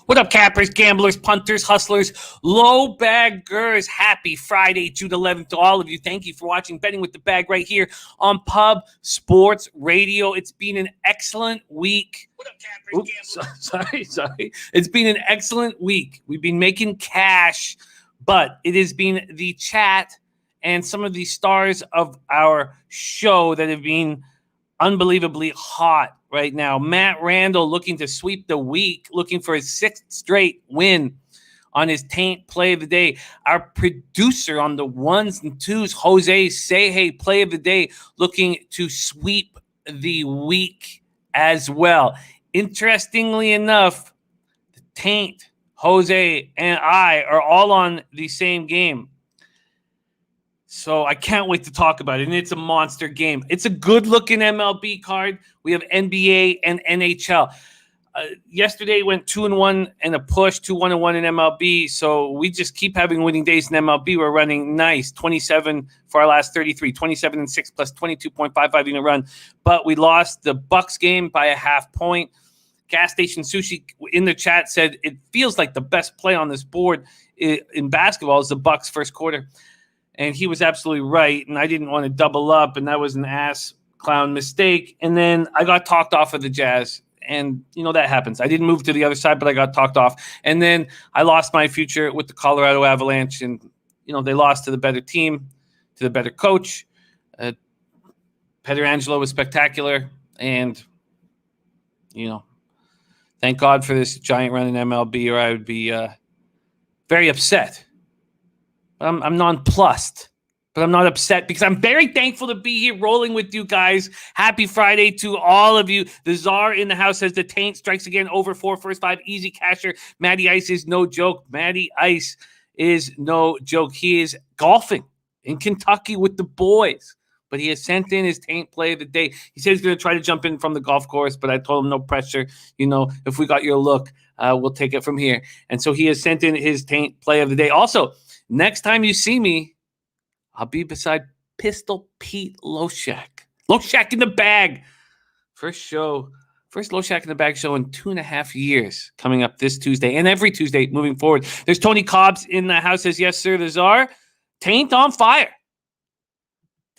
What up, cappers, gamblers, punters, hustlers, low baggers? Happy Friday, June 11th to all of you. Thank you for watching Betting with the Bag right here on Pub Sports Radio. It's been an excellent week. What up, cappers, Sorry. It's been an excellent week. We've been making cash, but it has been the chat and some of the stars of our show that have been unbelievably hot right now. Matt Randall looking to sweep the week, looking for his 6th straight win on his Taint Play of the Day. Our producer on the ones and twos, Jose Sehe, Play of the Day, looking to sweep the week as well. Interestingly enough, the Taint, Jose, and I are all on the same game. So I can't wait to talk about it, and it's a monster game. It's a good-looking MLB card. We have NBA and NHL. Yesterday went 2-1 and a push, 2-1-1 in MLB. So we just keep having winning days in MLB. We're running nice, 27 for our last 33, 27-6 plus 22.55 unit run. But we lost the Bucks game by a half point. Gas Station Sushi in the chat said it feels like the best play on this board in basketball is the Bucks first quarter. And he was absolutely right, and I didn't want to double up, and that was an ass clown mistake. And then I got talked off of the Jazz, and, you know, that happens. I didn't move to the other side, but I got talked off. And then I lost my future with the Colorado Avalanche, and, you know, they lost to the better team, to the better coach. Pietrangelo was spectacular, and, you know, thank God for this giant run in MLB, or I would be very upset. I'm nonplussed, but I'm not upset because I'm very thankful to be here rolling with you guys. Happy Friday to all of you. The Czar in the house says the Taint strikes again over 4 first 5. Easy casher. Matty Ice is no joke. Matty Ice is no joke. He is golfing in Kentucky with the boys, but he has sent in his Taint Play of the Day. He said he's going to try to jump in from the golf course, but I told him no pressure. You know, if we got your look, we'll take it from here. And so he has sent in his Taint Play of the Day. Also, next time you see me, I'll be beside Pistol Pete Loshak. Loshak in the bag. First Loshak in the bag show in 2.5 years coming up this Tuesday and every Tuesday moving forward. There's Tony Cobbs in the house says, yes, sir, the Czar. Taint on fire.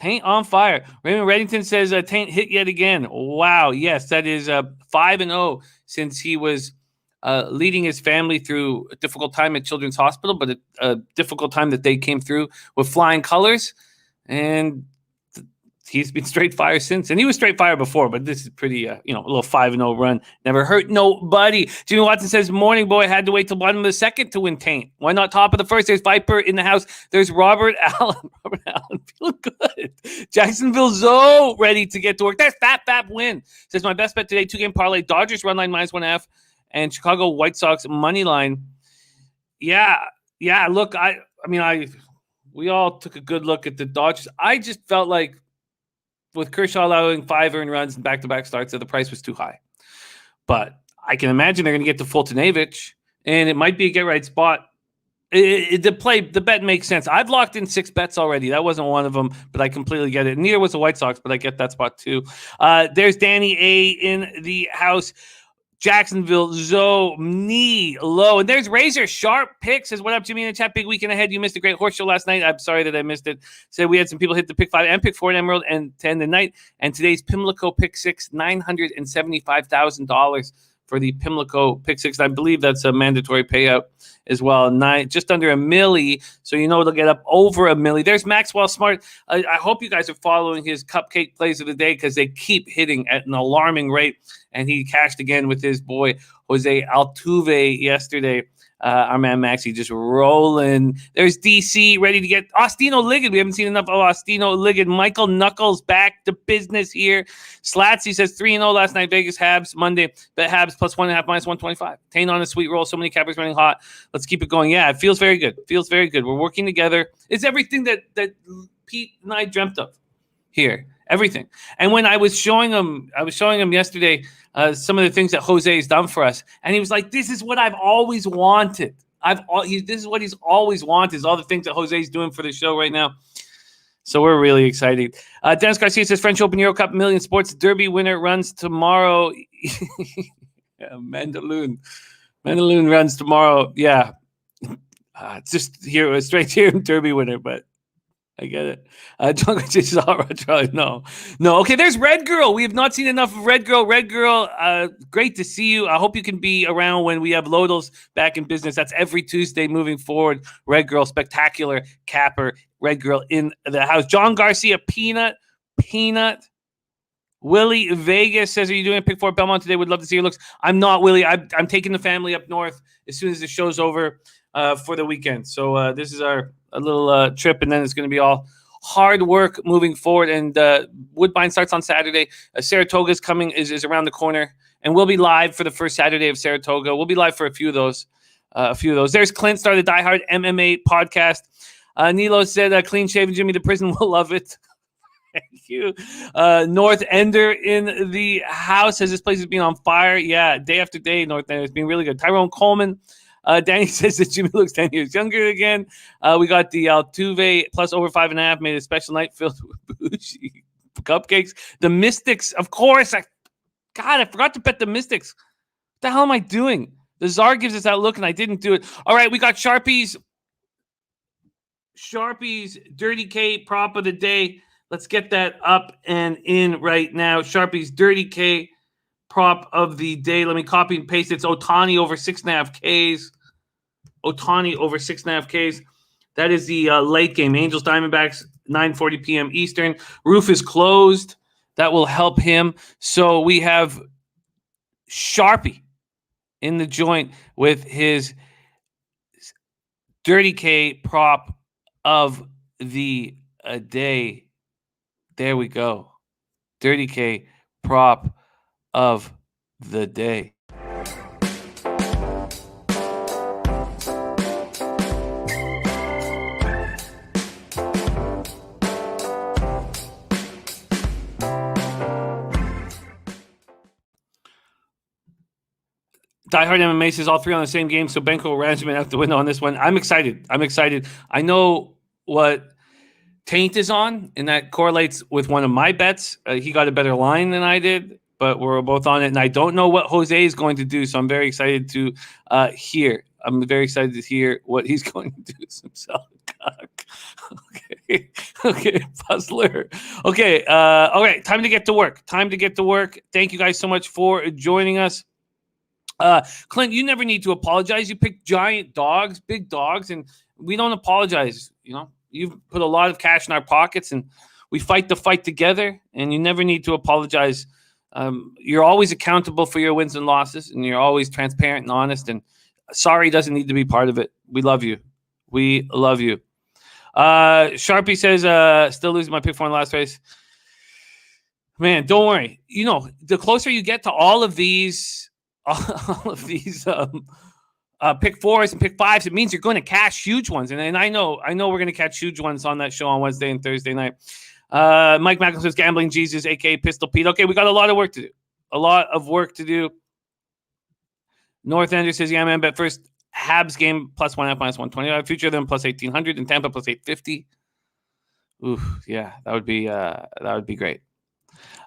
Taint on fire. Raymond Reddington says, Taint hit yet again. Wow. Yes, that is 5-0 since he was leading his family through a difficult time at Children's Hospital, but a difficult time that they came through with flying colors. And he's been straight fire since. And he was straight fire before, but this is pretty, a little 5-0 run. Never hurt nobody. Jimmy Watson says, morning, boy, had to wait till bottom of the second to win Taint. Why not top of the first? There's Viper in the house. There's Robert Allen. Robert Allen, feeling good. Jacksonville Zoe ready to get to work. There's Fat win. Says, my best bet today, 2-game parlay. Dodgers run line -1.5. And Chicago White Sox money line. Yeah. Look, we all took a good look at the Dodgers. I just felt like with Kershaw allowing 5 earned runs and back-to-back starts, that the price was too high. But I can imagine they're going to get to Fultonavich, and it might be a get-right spot. The bet makes sense. I've locked in 6 bets already. That wasn't one of them, but I completely get it. Neither was the White Sox, but I get that spot too. There's Danny A. in the house. Jacksonville, Zoe, knee low. And there's Razor Sharp Pick. Says, what up, Jimmy in the chat? Big weekend ahead. You missed a great horse show last night. I'm sorry that I missed it. Said we had some people hit the pick 5 and pick 4 in Emerald and 10 tonight. And today's Pimlico pick 6, $975,000 for the Pimlico pick 6. I believe that's a mandatory payout as well. Just under $1 million. So it'll get up over $1 million. There's Maxwell Smart. I hope you guys are following his cupcake plays of the day because they keep hitting at an alarming rate. And he cashed again with his boy Jose Altuve yesterday. Our man Maxie just rolling. There's DC ready to get Ostino Liggett. We haven't seen enough of Ostino Liggett. Michael Knuckles back to business here. Slatsy says 3-0 last night. Vegas Habs Monday. Bet Habs +1.5 -125. Taint on a sweet roll. So many cappers running hot. Let's keep it going. Yeah, it feels very good. We're working together. It's everything that Pete and I dreamt of here. Everything. And when I was showing him yesterday some of the things that Jose has done for us, and he was like, "This is what I've always wanted. This is what he's always wanted. Is all the things that Jose is doing for the show right now." So we're really excited. Dennis Garcia says French Open Euro Cup Million Sports Derby winner runs tomorrow. Yeah, Mandaloon. Mandaloon runs tomorrow. Yeah. It's just here, straight here in Derby winner, but I get it. John is all right, Charlie. No. Okay, there's Red Girl. We have not seen enough of Red Girl. Red Girl, great to see you. I hope you can be around when we have Lodals back in business. That's every Tuesday moving forward. Red Girl, spectacular capper. Red Girl in the house. John Garcia, Peanut. Willie Vegas says, are you doing a pick for Belmont today? Would love to see your looks. I'm not, Willie. I'm taking the family up north as soon as the show's over for the weekend. So this is a little trip, and then it's going to be all hard work moving forward. And Woodbine starts on Saturday. Saratoga is coming, is around the corner, and we'll be live for the first Saturday of Saratoga. We'll be live for a few of those. There's Clint, started the Die Hard MMA podcast. Nilo said, clean shaven Jimmy the Prison will love it. Thank you. North Ender in the house says this place has been on fire. Yeah, day after day, North Ender. It's been really good. Tyrone Coleman. Danny says that Jimmy looks 10 years younger again. We got the Altuve plus over 5.5 made a special night filled with bougie cupcakes. The Mystics, of course. I forgot to bet the Mystics. What the hell am I doing? The Czar gives us that look, and I didn't do it. All right, we got Sharpie's Dirty K prop of the day. Let's get that up and in right now. Sharpie's Dirty K prop of the day. Let me copy and paste it. It's Ohtani over 6.5 Ks. Ohtani over 6.5 Ks. That is the late game. Angels, Diamondbacks, 9:40 p.m. Eastern. Roof is closed. That will help him. So we have Sharpie in the joint with his Dirty K prop of the day. There we go. Dirty K prop of the day. Die Hard MMA says all three on the same game, so Benko Ranchman out the window on this one. I'm excited. I know what Taint is on, and that correlates with one of my bets. He got a better line than I did, but we're both on it, and I don't know what Jose is going to do, so I'm very excited to hear. I'm very excited to hear what he's going to do himself. Okay, Puzzler. Okay, all right, time to get to work. Thank you guys so much for joining us. Clint, you never need to apologize. You pick giant dogs, big dogs, and we don't apologize, you know. You've put a lot of cash in our pockets, and we fight the fight together, and you never need to apologize. You're always accountable for your wins and losses, and you're always transparent and honest, and sorry doesn't need to be part of it. We love you. Sharpie says, still losing my pick four in the last race. Man, don't worry. You know, the closer you get to all of these pick fours and pick fives, it means you're going to cash huge ones. And I know we're going to catch huge ones on that show on Wednesday and Thursday night. Mike Mackle says Gambling Jesus, a.k.a. Pistol Pete. Okay, we got a lot of work to do. North Ender says, yeah, man, bet first Habs game plus 1.5 minus 125. Future them plus 1,800 and Tampa plus 850. Ooh, yeah, that would be great.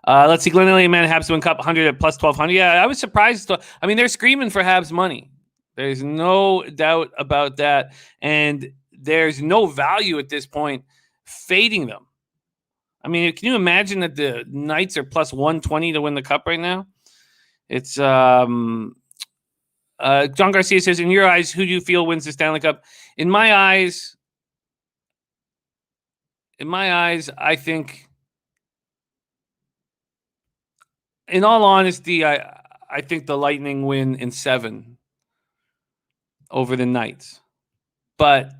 Let's see. Glen Elliott, man, Habs to win Cup 100 at plus 1,200. Yeah, I was surprised. I mean, they're screaming for Habs money. There's no doubt about that. And there's no value at this point fading them. I mean, can you imagine that the Knights are plus 120 to win the Cup right now? It's John Garcia says, in your eyes, who do you feel wins the Stanley Cup? In my eyes, I think, in all honesty, I think the Lightning win in 7 over the Knights. But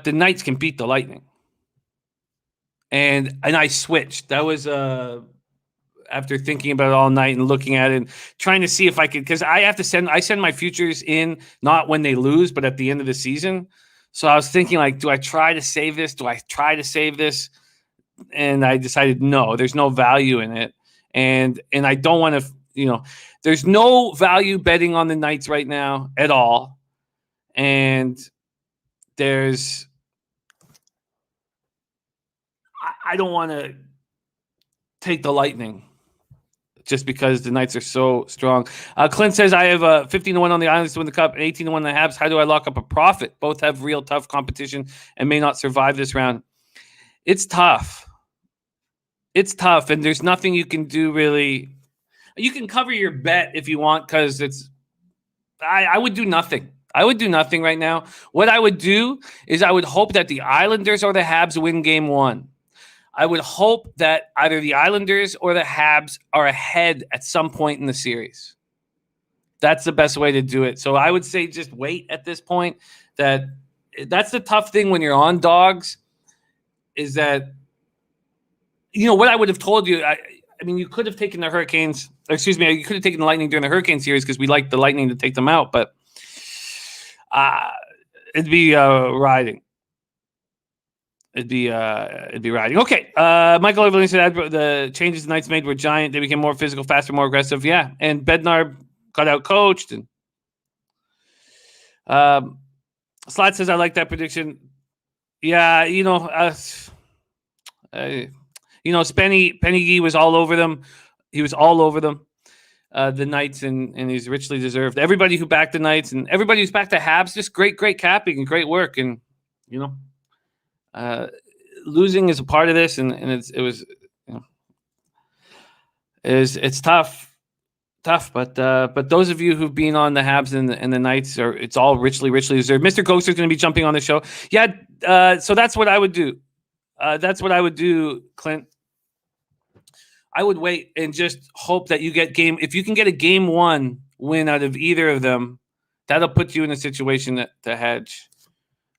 the Knights can beat the Lightning. And I switched. That was after thinking about it all night and looking at it and trying to see if I could, because I send my futures in not when they lose, but at the end of the season. So I was thinking, like, do I try to save this? And I decided no, there's no value in it. And I don't want to, there's no value betting on the Knights right now at all. And I don't want to take the Lightning. just because the Knights are so strong. Clint says, I have 15-1 on the Islanders to win the Cup and 18-1 on the Habs. How do I lock up a profit? Both have real tough competition and may not survive this round. It's tough. It's tough, and there's nothing you can do really. You can cover your bet if you want, because it's. I would do nothing. I would do nothing right now. What I would do is I would hope that the Islanders or the Habs win Game 1. I would hope that either the Islanders or the Habs are ahead at some point in the series. That's the best way to do it. So I would say just wait at this point. That's the tough thing when you're on dogs, is that, what I would have told you, I mean, you could have taken the Hurricanes, you could have taken the Lightning during the Hurricane series because we like the Lightning to take them out, but it'd be riding. It'd be riding. Okay. Michael Evelyn said the changes the Knights made were giant. They became more physical, faster, more aggressive. Yeah. And Bednar got out coached. And Slot says, I like that prediction. Yeah. Penny was all over them. He was all over them. The Knights, and he's richly deserved. Everybody who backed the Knights and everybody who's backed the Habs, just great capping and great work. And, losing is a part of this, and it's tough, but those of you who've been on the Habs and the Knights, it's all richly deserved. Mr. Ghoster's going to be jumping on the show. Yeah, so that's what I would do. Clint. I would wait and just hope that you get if you can get a Game 1 win out of either of them, that'll put you in a situation to hedge.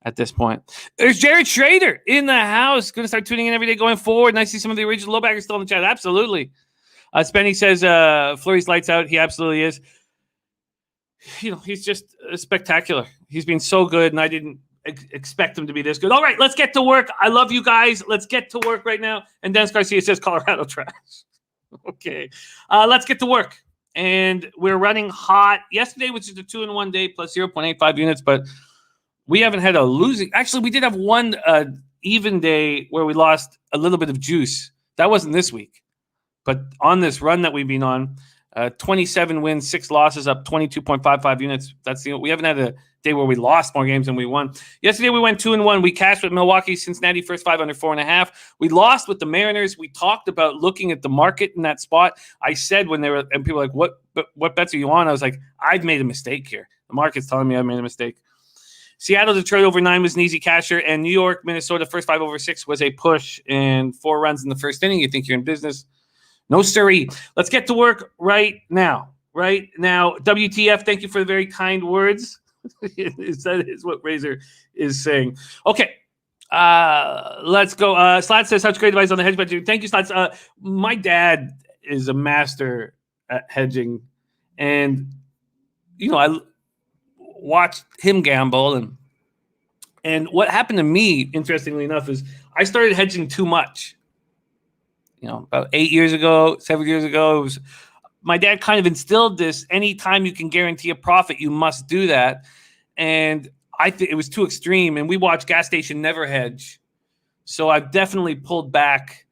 At this point, there's Jared Schrader in the house. Going to start tuning in every day going forward. And I see some of the original Lowbackers still in the chat. Absolutely. Spenny says Fleury's lights out. He absolutely is. He's just spectacular. He's been so good, and I didn't expect him to be this good. All right, let's get to work. I love you guys. Let's get to work right now. And Dennis Garcia says Colorado trash. Okay, let's get to work. And we're running hot. Yesterday was just a 2-in-1 day plus 0.85 units, but we haven't had a losing. Actually, we did have one even day where we lost a little bit of juice. That wasn't this week. But on this run that we've been on, 27 wins, 6 losses, up 22.55 units. We haven't had a day where we lost more games than we won. Yesterday, we went 2-1. We cashed with Milwaukee, Cincinnati, first 5 under 4.5. We lost with the Mariners. We talked about looking at the market in that spot. I said when and people were like, what bets are you on? I was like, I've made a mistake here. The market's telling me I've made a mistake. Seattle, Detroit over 9 was an easy casher, and New York, Minnesota, first 5 over 6 was a push, and 4 runs in the first inning. You think you're in business? No, sirree. Let's get to work right now. Right now. WTF, thank you for the very kind words. That is what Razor is saying. Okay. Let's go. Slat says, such great advice on the hedge budget. Thank you, Slats. My dad is a master at hedging, and, I watched him gamble, and what happened to me, interestingly enough, is I started hedging too much. About 8 years ago, 7 years ago, my dad kind of instilled this: anytime you can guarantee a profit, you must do that. And I think it was too extreme, and we watched Gas Station Never Hedge. So I've definitely pulled back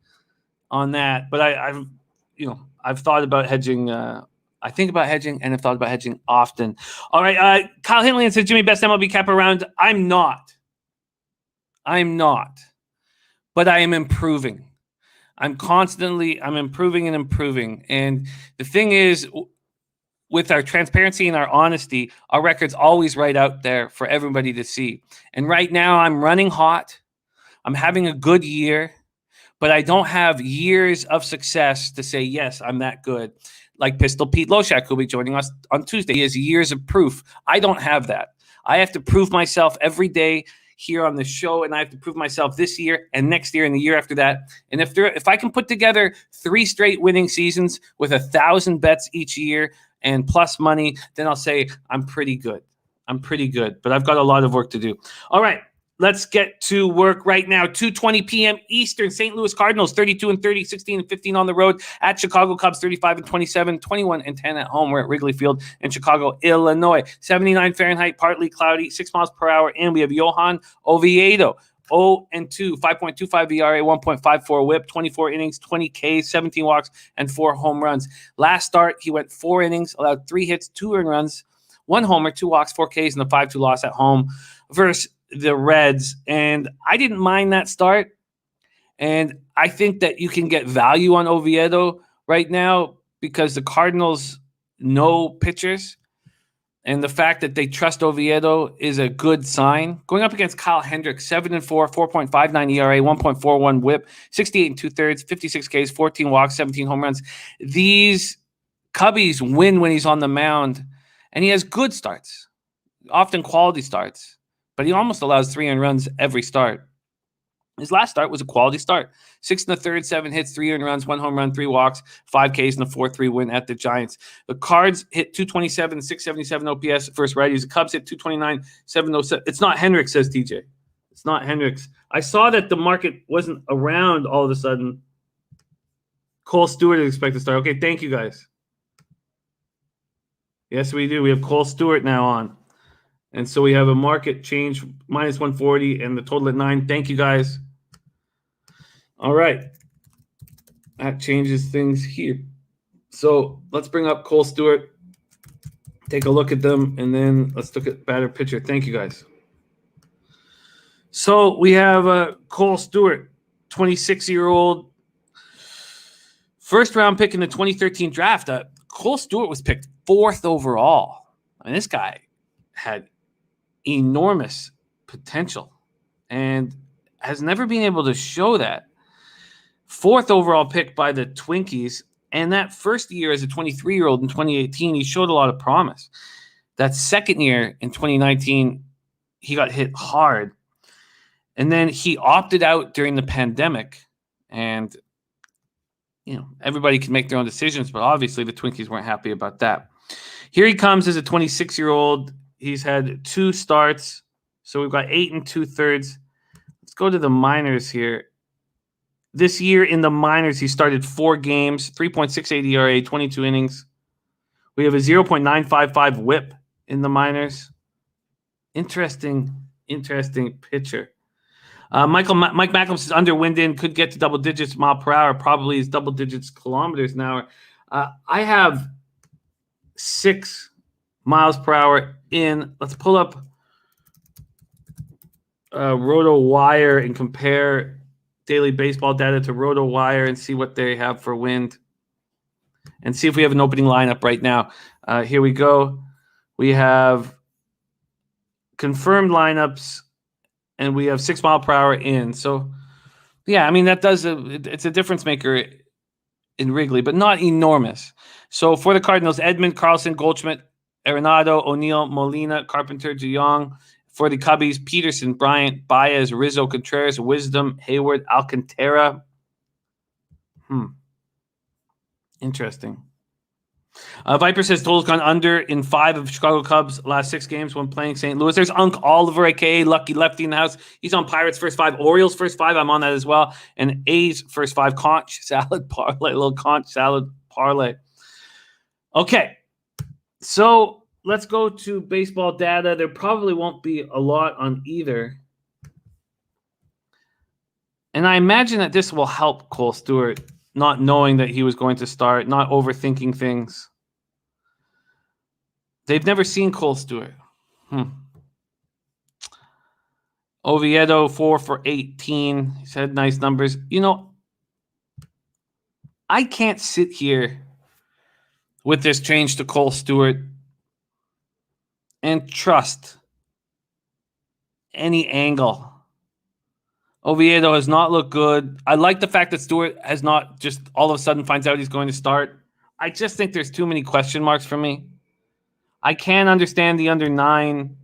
on that. But I've thought about hedging. I think about hedging, and I've thought about hedging often. All right. Kyle Hinley says, Jimmy, best MLB cap around. I'm not. But I am improving. I'm improving and improving. And the thing is, with our transparency and our honesty, our record's always right out there for everybody to see. And right now I'm running hot. I'm having a good year, but I don't have years of success to say, yes, I'm that good. Like Pistol Pete Loshak, who'll be joining us on Tuesday. He has years of proof. I don't have that. I have to prove myself every day here on the show, and I have to prove myself this year and next year and the year after that. And if I can put together 3 straight winning seasons with 1,000 bets each year and plus money, then I'll say I'm pretty good. But I've got a lot of work to do. All right. Let's get to work right now. 2:20 p.m. Eastern. St. Louis Cardinals 32-30, 16-15 on the road. At Chicago Cubs 35-27, 21-10 at home. We're at Wrigley Field in Chicago, Illinois. 79 Fahrenheit, partly cloudy, 6 miles per hour, and we have Johan Oviedo. 0-2, 5.25 ERA, 1.54 WHIP, 24 innings, 20 Ks, 17 walks, and 4 home runs. Last start, he went 4 innings, allowed 3 hits, 2 earned runs, 1 homer, 2 walks, 4 Ks, and a 5-2 loss at home versus the Reds. And I didn't mind that start. And I think that you can get value on Oviedo right now because the Cardinals know pitchers. And the fact that they trust Oviedo is a good sign. Going up against Kyle Hendricks, 7-4, 4.59 ERA, 1.41 WHIP, 68 2/3, 56 Ks, 14 walks, 17 home runs. These Cubbies win when he's on the mound, and he has good starts, often quality starts, but he almost allows 3 earned runs every start. His last start was a quality start. 6 1/3, 7 hits, 3 earned runs, 1 home run, 3 walks, 5 Ks, and a 4-3 win at the Giants. The Cards hit 227, 677 OPS versus righties. The Cubs hit 229, 707. It's not Hendricks, says TJ. It's not Hendricks. I saw that the market wasn't around all of a sudden. Cole Stewart is expected to start. Okay, thank you, guys. Yes, we do. We have Cole Stewart now on. And so we have a market change, minus 140, and the total at 9. Thank you, guys. All right. That changes things here. So let's bring up Cole Stewart, take a look at them, and then let's look at batter pitcher. Thank you, guys. So we have Cole Stewart, 26-year-old, first-round pick in the 2013 draft. Cole Stewart was picked 4th overall. I mean, this guy had enormous potential and has never been able to show that. 4th overall pick by the Twinkies, and that first year as a 23-year-old in 2018, he showed a lot of promise. That second year in 2019, he got hit hard, and then he opted out during the pandemic, and everybody can make their own decisions, but obviously the Twinkies weren't happy about that. Here he comes as a 26-year-old. He's had 2 starts, so we've got 8 2/3. Let's go to the minors here. This year in the minors, he started 4 games, 3.68 ERA, 22 innings. We have a 0.955 WHIP in the minors. Interesting pitcher. Mike Macklem says underwinded, could get to double digits mile per hour, probably is double digits kilometers an hour. I have 6 miles per hour in. Let's pull up RotoWire and compare daily baseball data to RotoWire and see what they have for wind and see if we have an opening lineup right now. Here we go. We have confirmed lineups and we have 6 mile per hour in. So, yeah, I mean, it's a difference maker in Wrigley, but not enormous. So for the Cardinals, Edmund, Carlson, Goldschmidt, Arenado, O'Neill, Molina, Carpenter, DeYoung. For the Cubbies, Peterson, Bryant, Baez, Rizzo, Contreras, Wisdom, Hayward, Alcantara. Interesting. Viper says total's gone under in 5 of Chicago Cubs' last 6 games when playing St. Louis. There's Unc Oliver, a.k.a. Lucky Lefty in the house. He's on Pirates' first 5, Orioles' first 5. I'm on that as well. And A's first 5, conch salad parlay, little conch salad parlay. Okay. So let's go to baseball data. There probably won't be a lot on either. And I imagine that this will help Cole Stewart, not knowing that he was going to start, not overthinking things. They've never seen Cole Stewart. Oviedo, 4 for 18. He's had nice numbers. I can't sit here with this change to Cole Stewart and trust any angle. Oviedo has not looked good. I like the fact that Stewart has not just all of a sudden finds out he's going to start. I just think there's too many question marks for me. I can understand the under 9,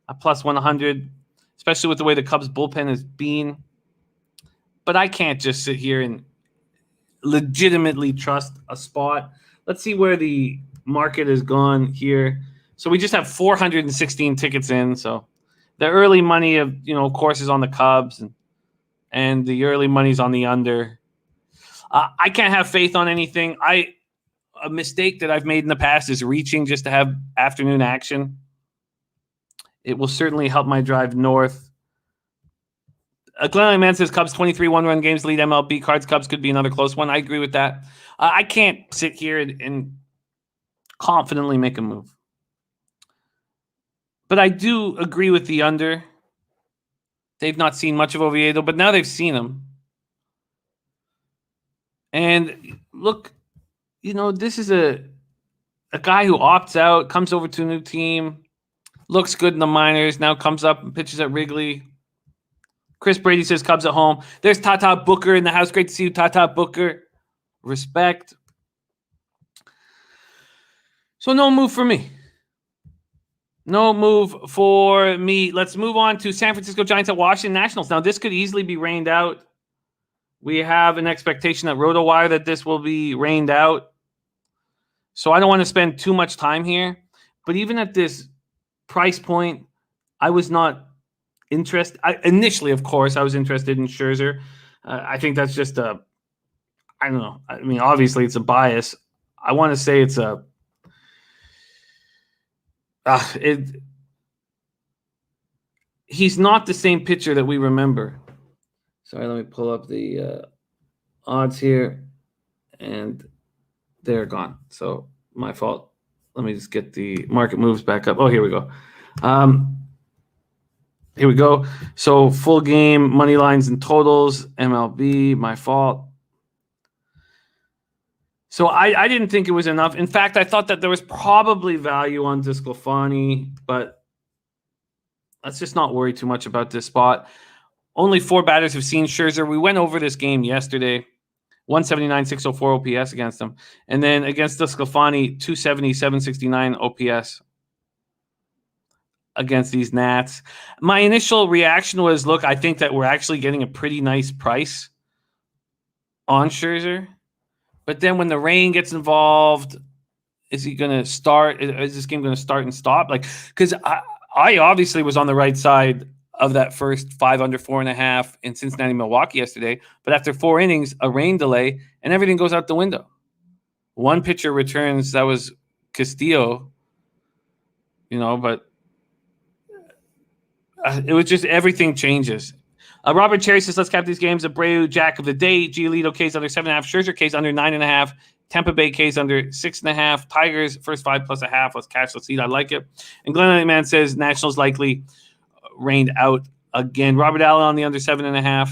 a plus 100, especially with the way the Cubs bullpen has been. But I can't just sit here and legitimately trust a spot. Let's see where the market has gone here. So we just have 416 tickets in. So the early money of course, is on the Cubs, and the early money's on the under. I can't have faith on anything. A mistake that I've made in the past is reaching just to have afternoon action. It will certainly help my drive north. Glenn Man says Cubs 23 one-run games lead MLB. Cards Cubs could be another close one. I agree with that. I can't sit here and confidently make a move. But I do agree with the under. They've not seen much of Oviedo, but now they've seen him. And look, this is a guy who opts out, comes over to a new team, looks good in the minors, now comes up and pitches at Wrigley. Chris Brady says Cubs at home. There's Tata Booker in the house. Great to see you, Tata Booker. Respect. So no move for me. No move for me. Let's move on to San Francisco Giants at Washington Nationals. Now, this could easily be rained out. We have an expectation at RotoWire that this will be rained out. So I don't want to spend too much time here. But even at this price point, I was not interested. Initially, of course, I was interested in Scherzer. I think that's just I don't know. I mean, obviously, it's a bias. I want to say it's he's not the same pitcher that we remember. Sorry, let me pull up the odds here, and they're gone. So my fault. Let me just get the market moves back up. Oh, here we go. Here we go. So full game, money lines and totals, MLB, my fault. So I didn't think it was enough. In fact, I thought that there was probably value on DeSclafani, but let's just not worry too much about this spot. Only 4 batters have seen Scherzer. We went over this game yesterday. 179, 604 OPS against him. And then against DeSclafani, 270, 769 OPS against these Nats. My initial reaction was, look, I think that we're actually getting a pretty nice price on Scherzer. But then when the rain gets involved, is he going to start? Is this game going to start and stop? Because I obviously was on the right side of that first 5 under 4.5 in Cincinnati, Milwaukee yesterday. But after 4 innings, a rain delay, and everything goes out the window. One pitcher returns. That was Castillo, but it was just everything changes. Robert Cherry says, let's cap these games. Abreu, Jack of the day. Giolito K's under 7.5. Scherzer K's under 9.5. Tampa Bay K's under 6.5. Tigers, first 5 plus a half. Let's cash. Let's eat. I like it. And Glenn Man says, Nationals likely rained out again. Robert Allen on the under 7.5.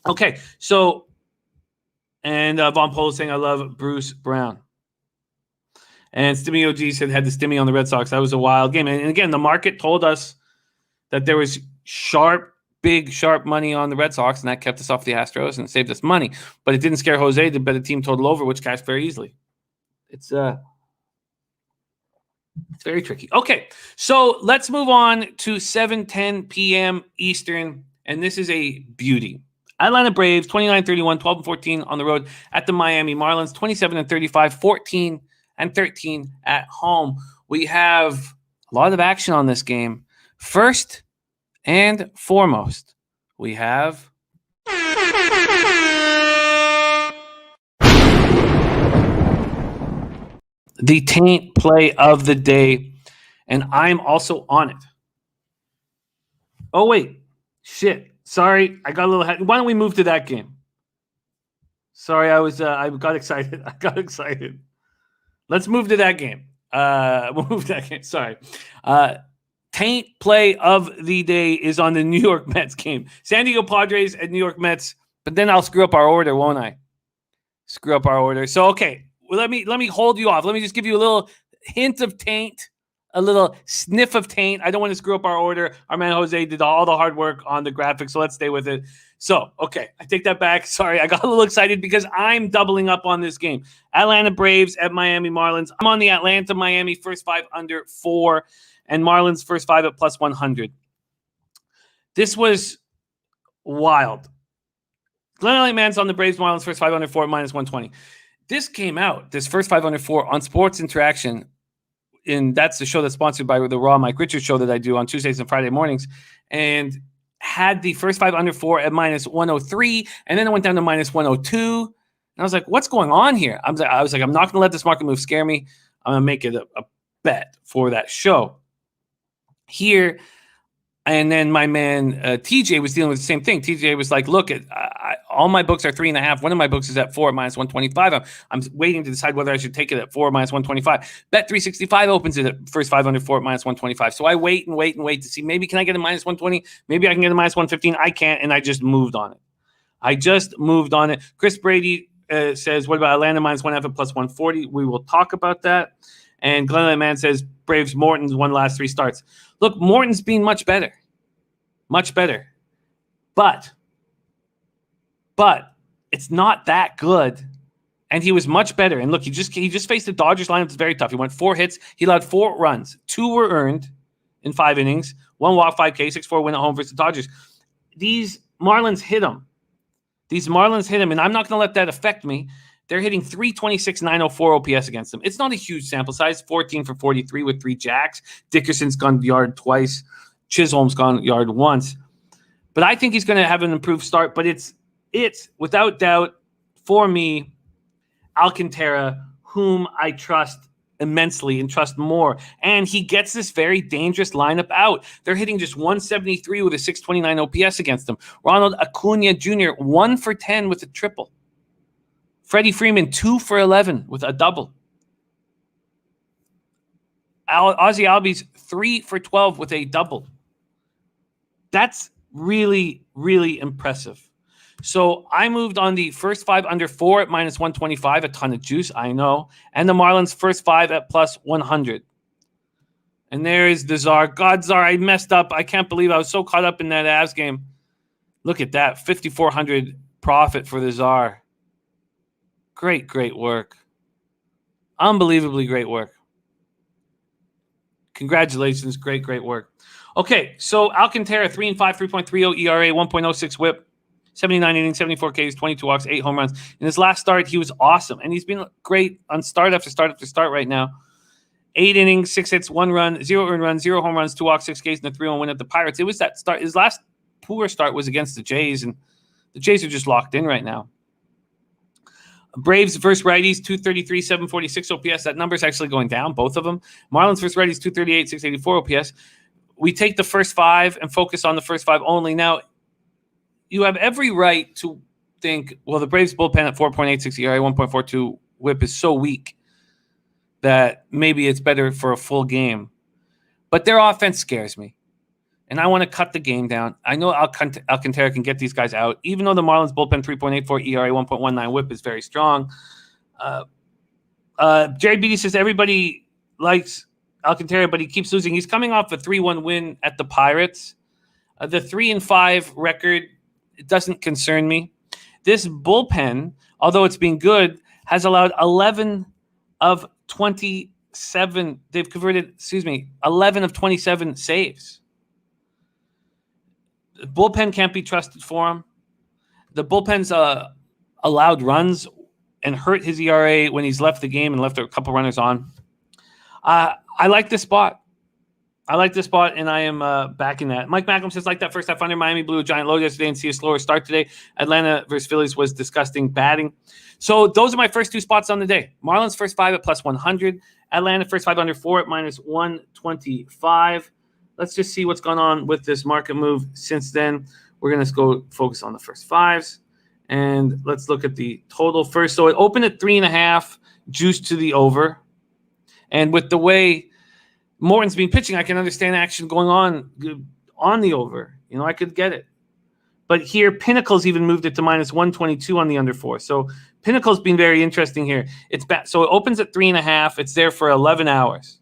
Okay, so, and Von Polo saying, I love Bruce Brown. And Stimmy OG said, had the Stimmy on the Red Sox. That was a wild game. And again, the market told us that there was big, sharp money on the Red Sox, and that kept us off the Astros and saved us money. But it didn't scare Jose to bet a team total over, which cashed very easily. It's very tricky. Okay, so let's move on to 7:10 p.m. Eastern, and this is a beauty. Atlanta Braves, 29-31, 12-14 on the road at the Miami Marlins, 27-35, 14-13 at home. We have a lot of action on this game. First and foremost, we have the taint play of the day, and I'm also on it. Oh, wait. Shit. Sorry, I got a little... Why don't we move to that game? Sorry, I got excited. Let's move to that game. We'll move to that game. Sorry. Taint play of the day is on the New York Mets game. San Diego Padres at New York Mets. But then I'll screw up our order, won't I? Screw up our order. So, okay. Well, let me hold you off. Let me just give you a little hint of taint, a little sniff of taint. I don't want to screw up our order. Our man Jose did all the hard work on the graphics, so let's stay with it. So, okay, I take that back. Sorry, I got a little excited because I'm doubling up on this game. Atlanta Braves at Miami Marlins. I'm on the Atlanta Miami first 5 under 4 and Marlins first 5 at plus 100. This was wild. Glenn Man's on the Braves Marlins first 5 under 4 minus 120. This came out, this first 5 under 4 on Sports Interaction. And that's the show that's sponsored by the Raw Mike Richards show that I do on Tuesdays and Friday mornings. And had the first 5 under 4 at minus 103. And then it went down to minus 102. And I was like, what's going on here? I was like, I'm not going to let this market move scare me. I'm going to make it a bet for that show. Here, And then my man TJ was dealing with the same thing. TJ was like, look, all my books are 3.5. One of my books is at 4 minus 125. I'm waiting to decide whether I should take it at 4 minus 125. Bet 365 opens it at first 5 under 4 at minus 125. So I wait to see, maybe can I get a minus 120? Maybe I can get a minus 115. I can't, and I just moved on it. Chris Brady says, what about Atlanta minus 1.5 at plus 140? We will talk about that. And Glenn Man says, Braves Morton's won last 3 starts. Look, Morton's been much better. But it's not that good. And he was much better. And look, he just faced the Dodgers lineup. It's very tough. He went 4 hits. He allowed 4 runs. 2 were earned in 5 innings. 1 walk, 5 K, 6-4 win at home versus the Dodgers. These Marlins hit him. And I'm not going to let that affect me. They're hitting 326, 904 OPS against them. It's not a huge sample size, 14 for 43 with 3 jacks. Dickerson's gone yard twice. Chisholm's gone yard once. But I think he's going to have an improved start. But it's without doubt, for me, Alcantara, whom I trust immensely and trust more. And he gets this very dangerous lineup out. They're hitting just 173 with a 629 OPS against them. Ronald Acuna Jr., 1 for 10 with a triple. Freddie Freeman, 2 for 11 with a double. Ozzie Albies, 3 for 12 with a double. That's really, really impressive. So I moved on the first 5 under 4 at minus 125, a ton of juice, I know. And the Marlins first 5 at plus 100. And there is the Czar. God, Czar, I messed up. I can't believe I was so caught up in that Avs game. Look at that, 5,400 profit for the Czar. Great work. Unbelievably great work. Congratulations. Great work. Okay, so Alcantara, 3-5, 3.30 ERA, 1.06 whip, 79 innings, 74 Ks, 22 walks, 8 home runs. In his last start, he was awesome. And he's been great on start after start right now. 8 innings, 6 hits, 1 run, 0 earned runs, 0 home runs, 2 walks, 6 Ks, and a 3-1 win at the Pirates. It was that start. His last poor start was against the Jays, and the Jays are just locked in right now. Braves versus righties, 233, 746 OPS. That number's actually going down, both of them. Marlins versus righties, 238, 684 OPS. We take the first 5 and focus on the first 5 only. Now, you have every right to think, well, the Braves bullpen at 4.86 ERA, 1.42 whip is so weak that maybe it's better for a full game. But their offense scares me. And I want to cut the game down. I know Alcantara can get these guys out, even though the Marlins bullpen 3.84 ERA, 1.19 whip is very strong. Jerry Beatty says everybody likes Alcantara, but he keeps losing. He's coming off a 3-1 win at the Pirates. The 3-5 record, it doesn't concern me. This bullpen, although it's been good, has allowed 11 of 27. They've converted, 11 of 27 saves. The bullpen can't be trusted for him. The bullpen's allowed runs and hurt his ERA when he's left the game and left a couple runners on. I like this spot. And I am backing that. Mike Macklem says, like that first half under, Miami blew a giant load yesterday and see a slower start today. Atlanta versus Phillies was disgusting batting. So those are my first 2 spots on the day. Marlins first 5 at plus 100. Atlanta first 5 under 4 at minus 125. Let's just see what's gone on with this market move since then. We're going to go focus on the first 5s. And let's look at the total first. So it opened at 3.5, juice to the over. And with the way Morton's been pitching, I can understand action going on the over. I could get it. But here, Pinnacle's even moved it to minus 122 on the under 4. So Pinnacle's been very interesting here. So it opens at 3.5. It's there for 11 hours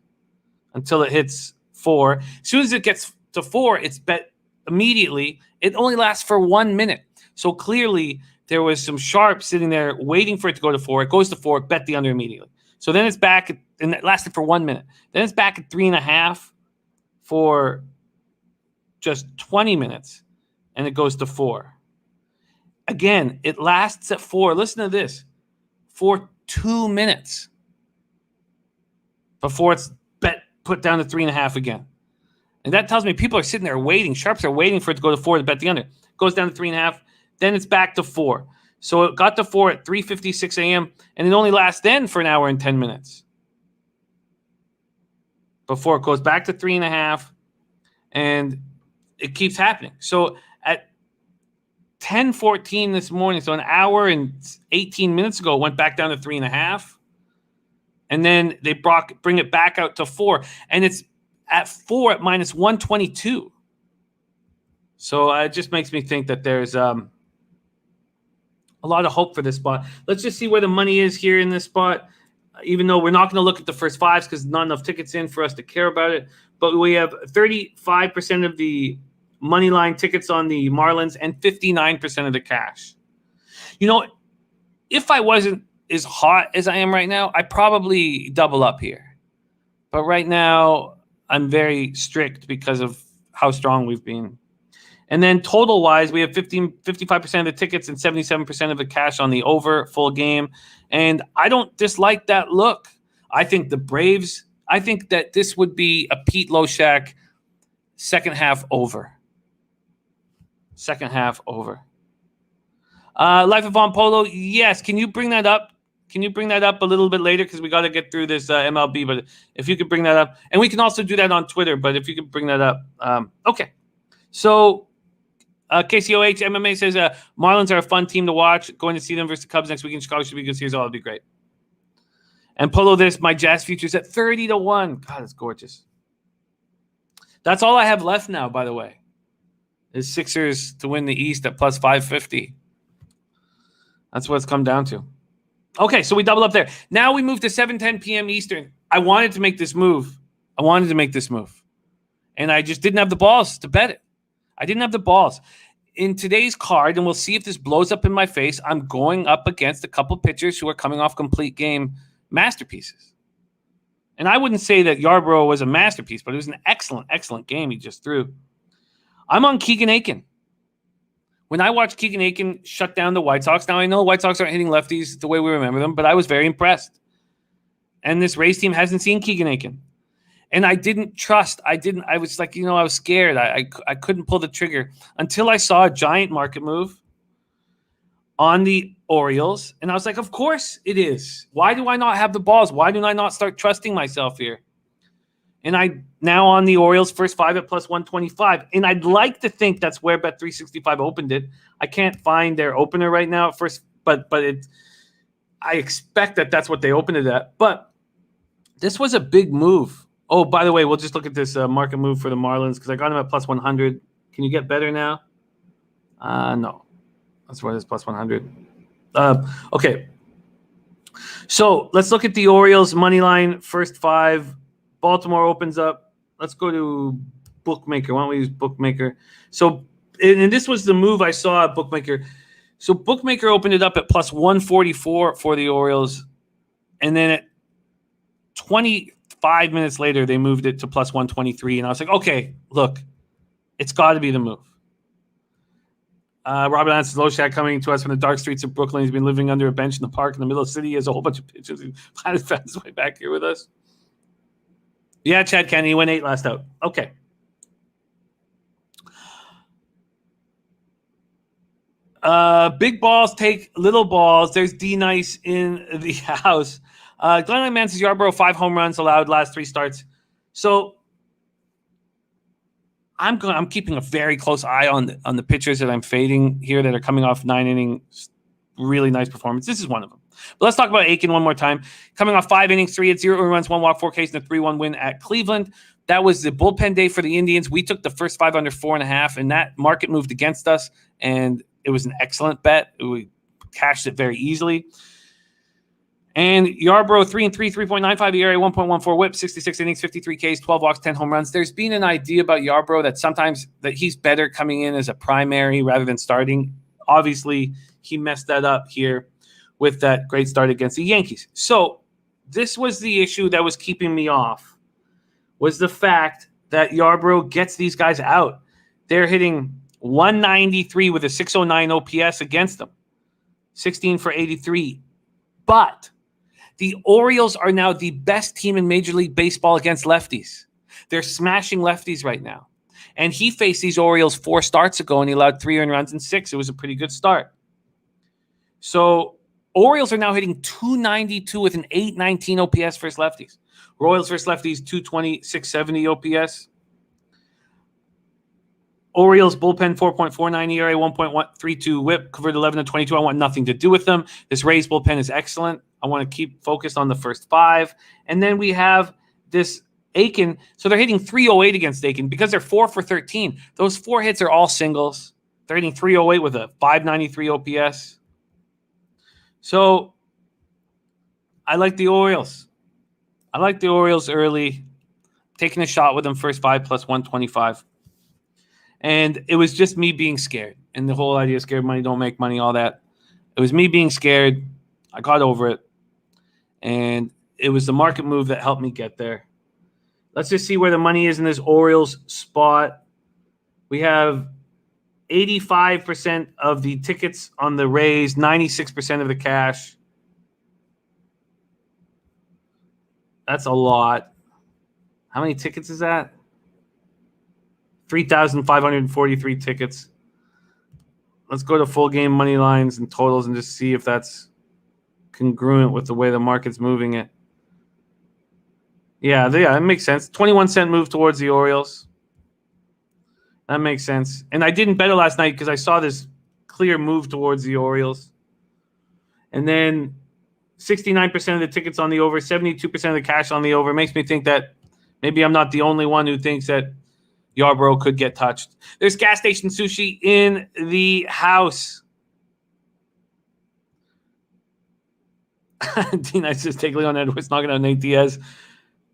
until it hits 4. As soon as it gets to 4, it's bet immediately. It only lasts for 1 minute. So clearly there was some sharp sitting there waiting for it to go to 4. It goes to 4, bet the under immediately. So then it's back, and it lasted for 1 minute. Then it's back at 3.5 for just 20 minutes, and it goes to 4. Again, it lasts at 4. Listen to this. For 2 minutes before it's put down to 3.5 again. And that tells me people are sitting there waiting. Sharps are waiting for it to go to 4 to bet the under. It goes down to 3.5. Then it's back to 4. So it got to 4 at 3:56 a.m. and it only lasts then for an hour and 10 minutes before it goes back to 3.5. And it keeps happening. So at 10:14 this morning, so an hour and 18 minutes ago, it went back down to 3.5. And then they bring it back out to 4. And it's at 4 at minus 122. So it just makes me think that there's a lot of hope for this spot. Let's just see where the money is here in this spot, even though we're not going to look at the first fives because not enough tickets in for us to care about it. But we have 35% of the money line tickets on the Marlins and 59% of the cash. You know, if I wasn't as hot as I am right now, I probably double up here. But right now, I'm very strict because of how strong we've been. And then total-wise, we have 55% of the tickets and 77% of the cash on the over full game. And I don't dislike that look. I think the Braves, I think that this would be a Pete Loshak second half over. Second half over. Life of On Polo, yes. Can you bring that up? Can you bring that up a little bit later? Because we got to get through this MLB. But if you could bring that up. And we can also do that on Twitter. But if you could bring that up. Okay. So KCOH MMA says Marlins are a fun team to watch. Going to see them versus the Cubs next week in Chicago should be a good series. It'll be great. And Polo this, my Jazz futures at 30-1. God, it's gorgeous. That's all I have left now, by the way, is Sixers to win the East at plus 550. That's what it's come down to. Okay, so we double up there. Now we move to 7:10 p.m. Eastern. I wanted to make this move. And I just didn't have the balls to bet it. I didn't have the balls. In today's card, and we'll see if this blows up in my face, I'm going up against a couple pitchers who are coming off complete game masterpieces. And I wouldn't say that Yarbrough was a masterpiece, but it was an excellent, excellent game he just threw. I'm on Keegan Aiken. When I watched Keegan Aiken shut down the White Sox, now I know the White Sox aren't hitting lefties the way we remember them, but I was very impressed. And this Rays team hasn't seen Keegan Aiken. And I didn't trust. I was like, I was scared. I couldn't pull the trigger until I saw a giant market move on the Orioles. And I was like, of course it is. Why do I not have the balls? Why do I not start trusting myself here? And I now on the Orioles first 5 at plus 125. And I'd like to think that's where Bet365 opened it. I can't find their opener right now at first, but I expect that that's what they opened it at. But this was a big move. Oh, by the way, we'll just look at this market move for the Marlins because I got them at plus 100. Can you get better now? No. That's why it's plus 100. Okay. So let's look at the Orioles money line first 5. Baltimore opens up. Let's go to Bookmaker. Why don't we use Bookmaker? So, and this was the move I saw at Bookmaker. So Bookmaker opened it up at plus 144 for the Orioles. And then at 25 minutes later, they moved it to plus 123. And I was like, okay, look, it's got to be the move. Robert Lance Loshak coming to us from the dark streets of Brooklyn. He's been living under a bench in the park in the middle of the city. He has a whole bunch of pictures. He found his way back here with us. Yeah, Chad Kennedy went 8 last out. Okay. Big balls take little balls. There's D Nice in the house. Glenn Man says Yarbrough 5 home runs allowed last 3 starts. So I'm keeping a very close eye on the pitchers that I'm fading here that are coming off 9 innings. Really nice performance. This is one of them. But let's talk about Aiken one more time. Coming off 5 innings, 3 hits, 0 runs, 1 walk, 4 Ks, and a 3-1 win at Cleveland. That was the bullpen day for the Indians. We took the first 5 under 4.5, and that market moved against us, and it was an excellent bet. We cashed it very easily. And Yarbrough 3-3, 3.95 ERA, 1.14 WHIP, 66 innings, 53 Ks, 12 walks, 10 home runs. There's been an idea about Yarbrough that sometimes that he's better coming in as a primary rather than starting. Obviously, he messed that up here with that great start against the Yankees. So this was the issue that was keeping me off, was the fact that Yarbrough gets these guys out. They're hitting 193 with a 609 OPS against them, 16 for 83. But the Orioles are now the best team in Major League Baseball against lefties. They're smashing lefties right now. And he faced these Orioles 4 starts ago, and he allowed 3 earned runs and 6. It was a pretty good start. So Orioles are now hitting 292 with an 819 OPS versus lefties. Royals versus lefties, 220, 670 OPS. Orioles bullpen 4.49 ERA, 1.32 WHIP, converted 11 to 22. I want nothing to do with them. This Rays bullpen is excellent. I want to keep focused on the first 5. And then we have this Aiken. So they're hitting 308 against Aiken because they're 4 for 13. Those 4 hits are all singles. They're hitting 308 with a 593 OPS. So I like the Orioles. I like the Orioles early. Taking a shot with them first 5 plus 125. And it was just me being scared. And the whole idea of scared money don't make money, all that. It was me being scared. I got over it. And it was the market move that helped me get there. Let's just see where the money is in this Orioles spot. We have 85% of the tickets on the Rays, 96% of the cash. That's a lot. How many tickets is that? 3,543 tickets. Let's go to full game money lines and totals and just see if that's congruent with the way the market's moving it. Yeah, it makes sense. 21-cent move towards the Orioles. That makes sense. And I didn't bet it last night because I saw this clear move towards the Orioles. And then 69% of the tickets on the over, 72% of the cash on the over. Makes me think that maybe I'm not the only one who thinks that Yarbrough could get touched. There's gas station sushi in the house. D-Nice says take Leon Edwards, knocking out Nate Diaz.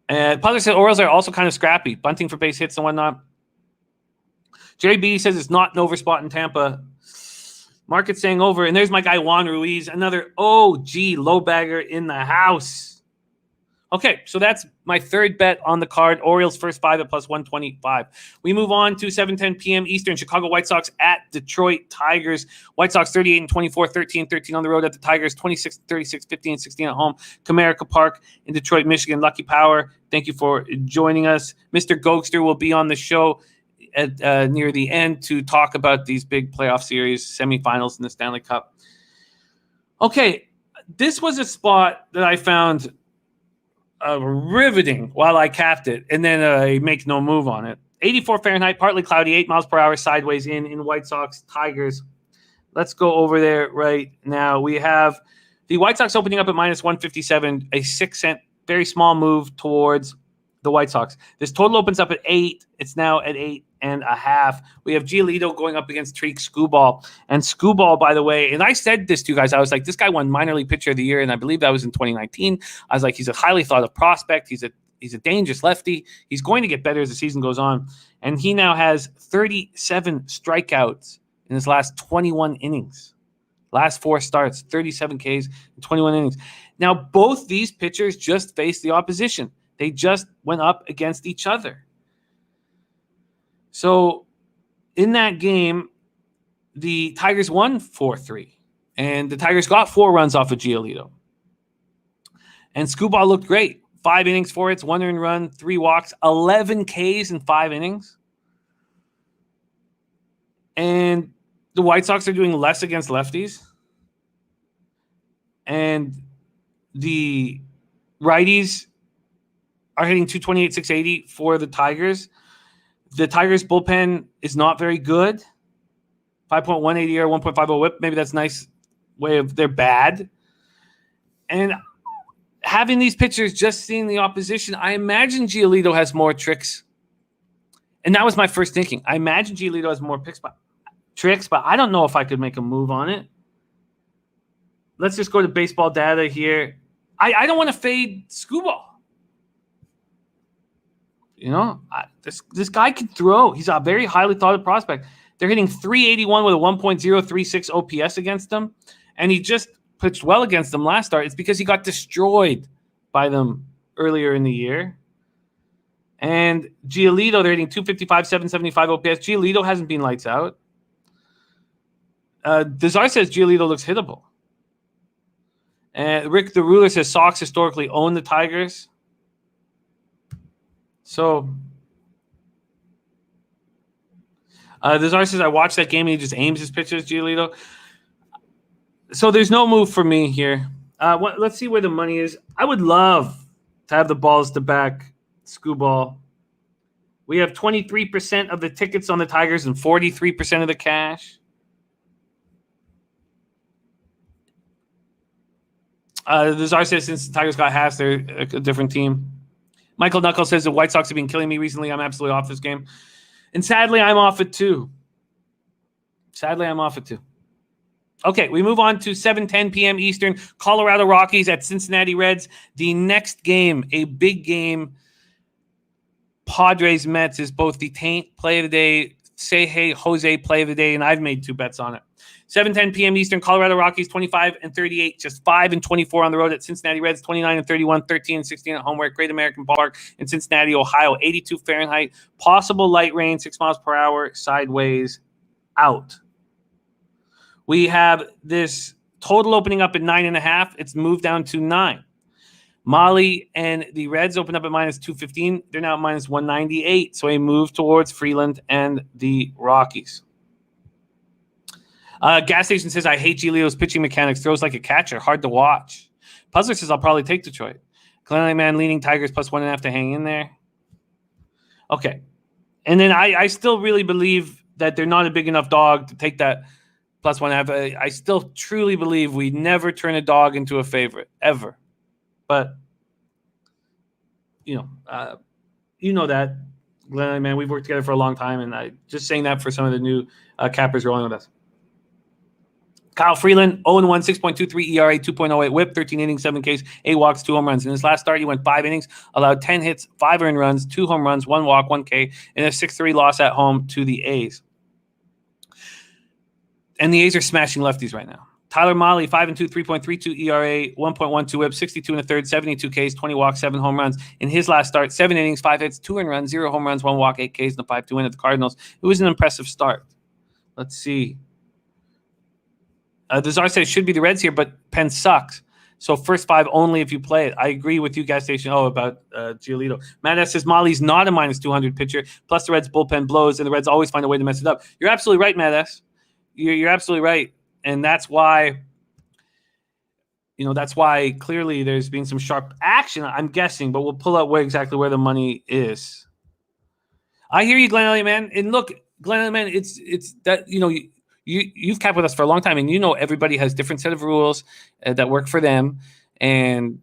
And Padres said Orioles are also kind of scrappy, bunting for base hits and whatnot. Jerry B says it's not an over spot in Tampa. Market's saying over. And there's my guy Juan Ruiz, another OG low bagger in the house. Okay, so that's my third bet on the card. Orioles first 5 at plus 125. We move on to 7:10 p.m. Eastern. Chicago White Sox at Detroit Tigers. White Sox 38-24, 13-13 on the road at the Tigers, 26-36, 15-16 at home. Comerica Park in Detroit, Michigan. Lucky Power, thank you for joining us. Mr. Gokster will be on the show at near the end to talk about these big playoff series, semifinals in the Stanley Cup. Okay, this was a spot that I found riveting while I capped it, and then I make no move on it. 84 Fahrenheit, partly cloudy, 8 miles per hour sideways in White Sox Tigers. Let's go over there right now. We have the White Sox opening up at minus 157, a 6-cent, very small move towards the White Sox. This total opens up at 8. It's now at 8.5. We have Giolito going up against Tariq Skubal. And Skubal, by the way, and I said this to you guys, I was like, this guy won minor league pitcher of the year, and I believe that was in 2019. I was like, he's a highly thought of prospect. He's a dangerous lefty. He's going to get better as the season goes on. And he now has 37 strikeouts in his last 21 innings. Last 4 starts, 37 Ks in 21 innings. Now, both these pitchers just faced the opposition. They just went up against each other. So in that game, the Tigers won 4-3. And the Tigers got 4 runs off of Giolito. And Skubal looked great. 5 innings, 4 hits, 1 earned run, 3 walks, 11 Ks in 5 innings. And the White Sox are doing less against lefties. And the righties are hitting 228, 680 for the Tigers. The Tigers bullpen is not very good. 5.180 or 1.50 whip. Maybe that's a nice way of they're bad. And having these pitchers just seeing the opposition, I imagine Giolito has more tricks. And that was my first thinking. I imagine Giolito has more tricks, but I don't know if I could make a move on it. Let's just go to baseball data here. I don't want to fade Skubal. You know, this guy can throw. He's a very highly thought of prospect. They're hitting 381 with a 1.036 OPS against them. And he just pitched well against them last start. It's because he got destroyed by them earlier in the year. And Giolito, they're hitting 255, 775 OPS. Giolito hasn't been lights out. Desire says Giolito looks hittable. And Rick the Ruler says Sox historically own the Tigers. So, Desire says I watched that game and he just aims his pitches, Giolito. So there's no move for me here. Let's see where the money is. I would love to have the balls to back Skubal We have 23% of the tickets on the Tigers and 43% of the cash. The Czar says since the Tigers got Haas, they're a different team. Michael Knuckles says the White Sox have been killing me recently. I'm absolutely off this game. And sadly, I'm off it too. Okay, we move on to 7:10 p.m. Eastern. Colorado Rockies at Cincinnati Reds. The next game, a big game. Padres Mets is both the Taint play of the day, Say Hey Jose play of the day, and I've made 2 bets on it. 7:10 p.m. Eastern. Colorado Rockies 25-38, just 5-24 on the road at Cincinnati Reds. 29-31, 13-16 at home. We're at Great American Ballpark in Cincinnati, Ohio. 82 Fahrenheit. Possible light rain, 6 miles per hour, sideways out. We have this total opening up at 9.5. It's moved down to 9. Molly and the Reds open up at minus 215. They're now at minus 198. So a move towards Freeland and the Rockies. Gas Station says, I hate Giolito's pitching mechanics. Throws like a catcher. Hard to watch. Puzzler says, I'll probably take Detroit. Glenn Man leaning Tigers plus 1.5 to hang in there. Okay. And then I still really believe that they're not a big enough dog to take that plus 1.5. I still truly believe we never turn a dog into a favorite, ever. But, you know that, Glenn, man, we've worked together for a long time, and I just saying that for some of the new cappers rolling with us. Kyle Freeland, 0-1, 6.23 ERA, 2.08 whip, 13 innings, 7 Ks, 8 walks, 2 home runs. In his last start, he went 5 innings, allowed 10 hits, 5 earned runs, 2 home runs, 1 walk, 1 K, and a 6-3 loss at home to the A's. And the A's are smashing lefties right now. Tyler Mahle, 5-2, 3.32 ERA, 1.12 whip, 62 1/3, 72 Ks, 20 walks, 7 home runs. In his last start, 7 innings, 5 hits, 2 earned runs, 0 home runs, 1 walk, 8 Ks, and a 5-2 win at the Cardinals. It was an impressive start. Let's see. The Czar says should be the Reds here, but Penn sucks. So first 5 only if you play it. I agree with you, Gas Station. About Giolito. Matt S. says Mahle's not a minus 200 pitcher. Plus the Reds bullpen blows, and the Reds always find a way to mess it up. You're absolutely right, Matt S. You're absolutely right. And that's why, clearly there's been some sharp action, I'm guessing, but we'll pull out exactly where the money is. I hear you, Glenn Elliott, man. And look, Glenn Elliott, man, it's that, you've capped with us for a long time, and everybody has different set of rules that work for them, and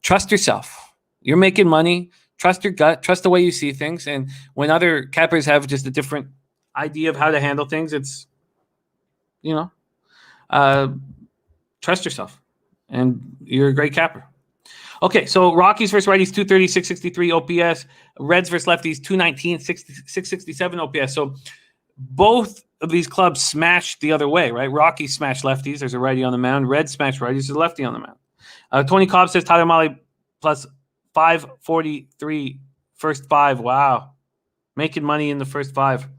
trust yourself. You're making money. Trust your gut. Trust the way you see things. And when other cappers have just a different idea of how to handle things, it's, trust yourself, and you're a great capper. Okay, so Rockies versus righties, 230, 663 OPS. Reds versus lefties, 219, 667 OPS. So both of these clubs smashed the other way, right? Rockies smashed lefties. There's a righty on the mound. Reds smashed righties. There's a lefty on the mound. Tony Cobb says Tyler Mahle plus 543 first 5. Wow. Making money in the first 5.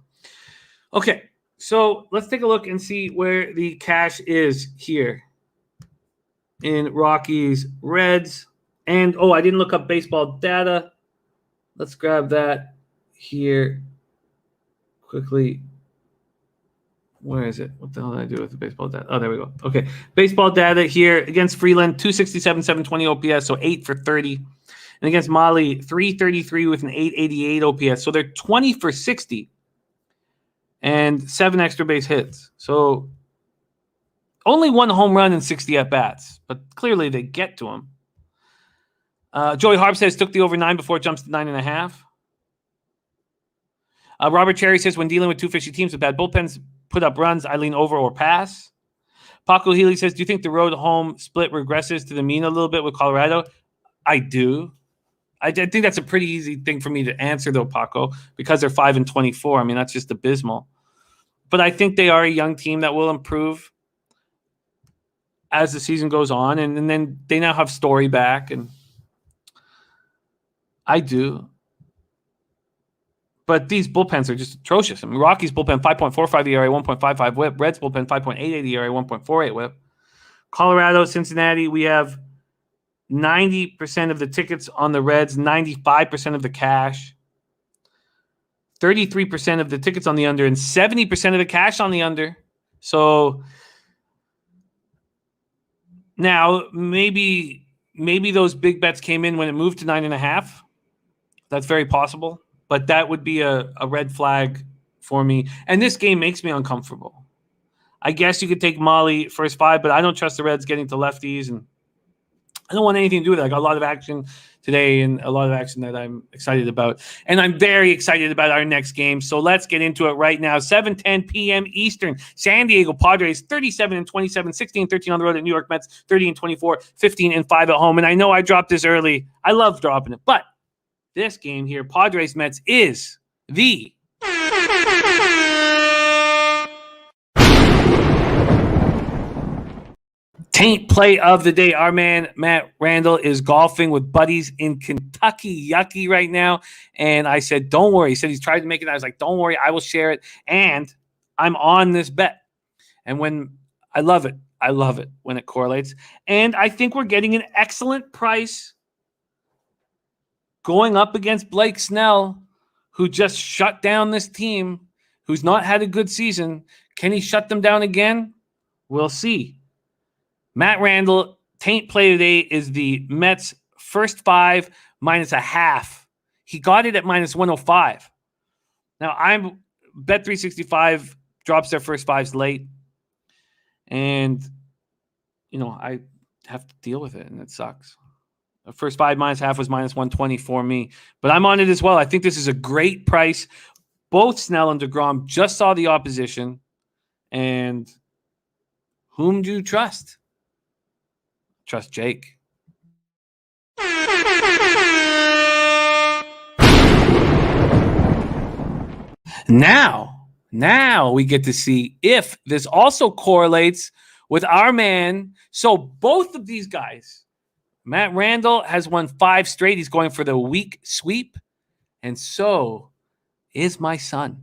Okay. So let's take a look and see where the cash is here in Rockies, Reds. And, I didn't look up baseball data. Let's grab that here quickly. Where is it? What the hell did I do with the baseball data? Oh, there we go. Okay. Baseball data here against Freeland, 267, 720 OPS, so 8 for 30. And against Mahle, 333 with an 888 OPS. So they're 20 for 60. And 7 extra base hits. So only 1 home run and 60 at-bats. But clearly they get to him. Joey Harp says took the over 9 before it jumps to 9.5. Robert Cherry says when dealing with 2 fishy teams with bad bullpens, put up runs, I lean over or pass. Paco Healy says, do you think the road-home split regresses to the mean a little bit with Colorado? I do. I think that's a pretty easy thing for me to answer, though, Paco, because they're 5-24. I mean, that's just abysmal. But I think they are a young team that will improve as the season goes on, and then they now have Story back, and I do. But these bullpens are just atrocious. I mean, Rockies bullpen 5.45 ERA, 1.55 whip. Reds bullpen 5.88 ERA, 1.48 whip. Colorado, Cincinnati, we have 90% of the tickets on the Reds, 95% of the cash, 33% of the tickets on the under, and 70% of the cash on the under. So now maybe those big bets came in when it moved to 9.5. That's very possible. but that would be a red flag for me. And this game makes me uncomfortable. I guess you could take Molly first 5, but I don't trust the Reds getting to lefties, and I don't want anything to do with it. I got a lot of action today and a lot of action that I'm excited about. And I'm very excited about our next game. So let's get into it right now. 7:10 p.m. Eastern. San Diego Padres 37-27, 16-13 on the road at New York Mets, 30-24, 15-5 at home. And I know I dropped this early. I love dropping it. But this game here, Padres Mets, is the taint play of the day. Our man, Matt Randall, is golfing with buddies in Kentucky. Yucky right now. And I said, don't worry. He said he's tried to make it. I was like, don't worry. I will share it. And I'm on this bet. And when I love it when it correlates. And I think we're getting an excellent price going up against Blake Snell, who just shut down this team, who's not had a good season. Can he shut them down again? We'll see. Matt Randall, taint play today is the Mets' first 5 minus a half. He got it at minus 105. Now, I'm Bet365 drops their first 5s late. And, I have to deal with it, and it sucks. The first 5 minus half was minus 120 for me. But I'm on it as well. I think this is a great price. Both Snell and DeGrom just saw the opposition. And whom do you trust? Trust Jake. Now we get to see if this also correlates with our man. So both of these guys, Matt Randall has won 5 straight. He's going for the week sweep. And so is my son,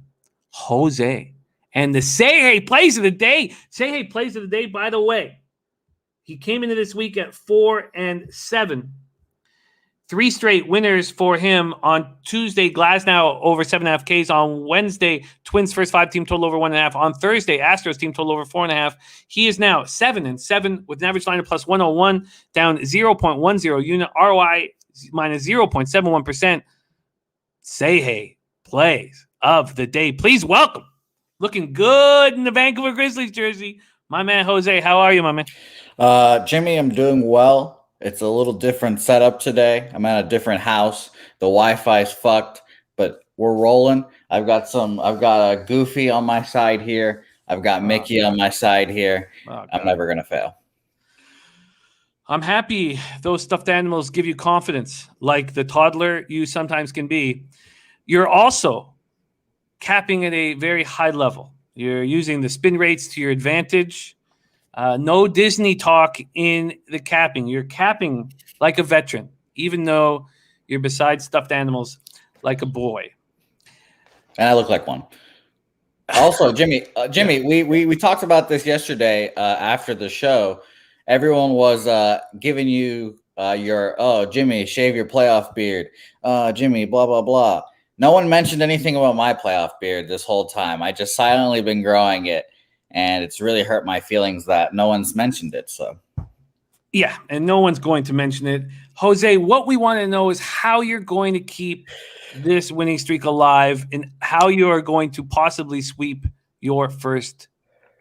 Jose. And the Say Hey plays of the day. Say Hey plays of the day, by the way. He came into this week at 4-7. 3 straight winners for him on Tuesday. Glasnow over 7.5 Ks. On Wednesday, Twins first 5 team total over 1.5. On Thursday, Astros team total over 4.5. He is now 7-7 with an average line of plus 101, down 0.10 unit, ROI minus 0.71%. Say Hey plays of the day. Please welcome, looking good in the Vancouver Grizzlies jersey, my man Jose. How are you, my man? Jimmy, I'm doing well. It's a little different setup today. I'm at a different house. The Wi-Fi is fucked, but we're rolling. I've got a Goofy on my side here. I've got Mickey on my side here. I'm never going to fail. I'm happy those stuffed animals give you confidence, like the toddler you sometimes can be. You're also capping at a very high level. You're using the spin rates to your advantage. No Disney talk in the capping. You're capping like a veteran, even though you're beside stuffed animals like a boy. And I look like one. Also, Jimmy, we talked about this yesterday after the show. Everyone was giving you Jimmy, shave your playoff beard. Jimmy, blah, blah, blah. No one mentioned anything about my playoff beard this whole time. I just silently been growing it. And it's really hurt my feelings that no one's mentioned it. So, yeah, and no one's going to mention it. Jose, what we want to know is how you're going to keep this winning streak alive and how you are going to possibly sweep your first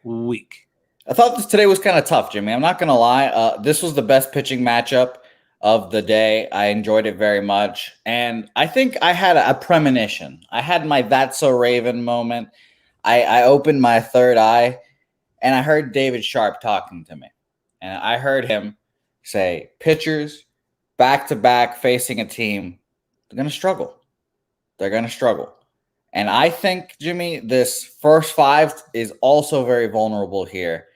week. I thought today was kind of tough, Jimmy. I'm not going to lie. This was the best pitching matchup of the day. I enjoyed it very much. And I think I had a premonition. I had my That's So Raven moment. I opened my third eye, and I heard David Sharp talking to me. And I heard him say, pitchers, back-to-back facing a team, they're going to struggle. They're going to struggle. And I think, Jimmy, this first 5 is also very vulnerable here.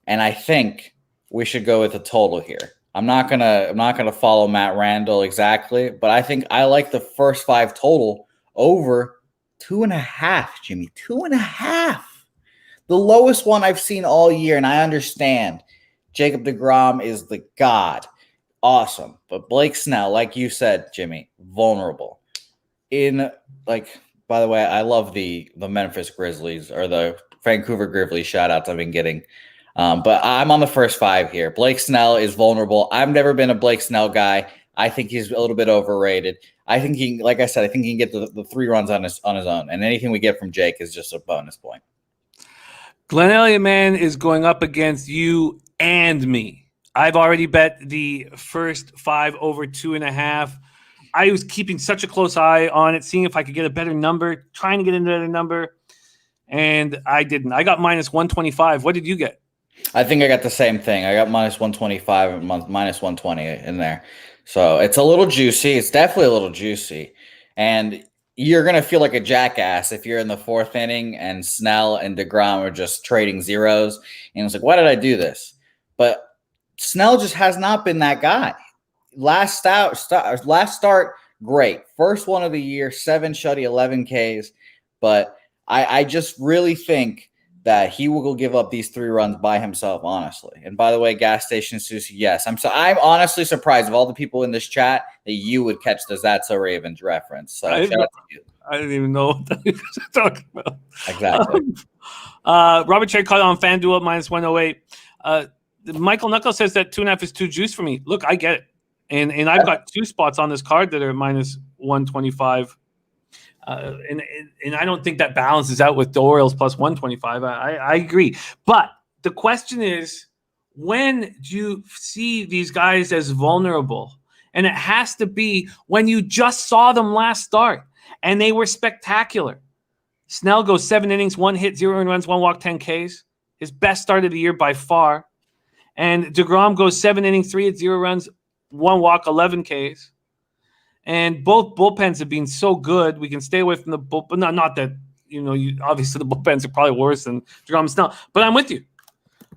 And I think we should go with a total here. I'm not gonna follow Matt Randall exactly, but I think I like the first 5 total over 2.5, Jimmy. 2.5. The lowest one I've seen all year, and I understand. Jacob deGrom is the god. Awesome. But Blake Snell, like you said, Jimmy, vulnerable. By the way, I love the Memphis Grizzlies or the Vancouver Grizzlies shout-outs I've been getting. But I'm on the first 5 here. Blake Snell is vulnerable. I've never been a Blake Snell guy. I think he's a little bit overrated. I think like I said, I think he can get the 3 runs on his own, and anything we get from Jake is just a bonus point. Glenn Elliott, man, is going up against you and me. I've already bet the first 5 over 2.5. I was keeping such a close eye on it, seeing if I could get a better number, trying to get a better number, and I didn't. I got minus 125. What did you get? I think I got the same thing. I got minus 125 and minus 120 in there. So it's a little juicy. It's definitely a little juicy. And you're going to feel like a jackass if you're in the 4th inning and Snell and DeGrom are just trading zeros. And it's like, why did I do this? But Snell just has not been that guy. Last start, great. First one of the year, 7 shutty, 11 Ks. But I just really think that he will give up these 3 runs by himself, honestly. And by the way, gas station Susie, yes. I'm honestly surprised of all the people in this chat that you would catch the That's So Ravens reference. So shout out to you. I didn't even know what you were talking about. Exactly. Robert Cherry caught on FanDuel at minus 108. Michael Knuckles says that 2.5 is too juice for me. Look, I get it. And I've got 2 spots on this card that are minus 125. And I don't think that balances out with the Orioles plus 125. I agree. But the question is, when do you see these guys as vulnerable? And it has to be when you just saw them last start and they were spectacular. Snell goes 7 innings, 1 hit, 0 runs, 1 walk, 10 Ks. His best start of the year by far. And DeGrom goes 7 innings, 3 hits, 0 runs, 1 walk, 11 Ks. And both bullpens have been so good. We can stay away from the bullpen. Not that, obviously the bullpens are probably worse than DeGrom and Snell. But I'm with you.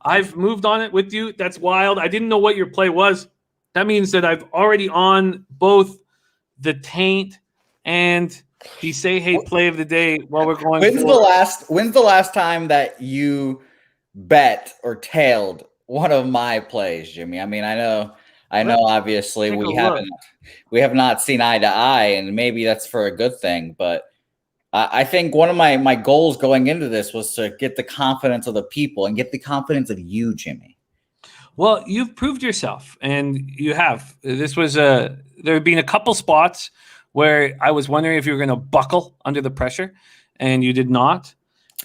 I've moved on it with you. That's wild. I didn't know what your play was. That means that I've already on both the taint and the say hey play of the day while we're going. When's the last time that you bet or tailed one of my plays, Jimmy? I mean, I know obviously we have not seen eye to eye, and maybe that's for a good thing, but I think one of my goals going into this was to get the confidence of the people and get the confidence of you, Jimmy. Well, you've proved yourself, and you have. This was there have been a couple spots where I was wondering if you were going to buckle under the pressure, and you did not.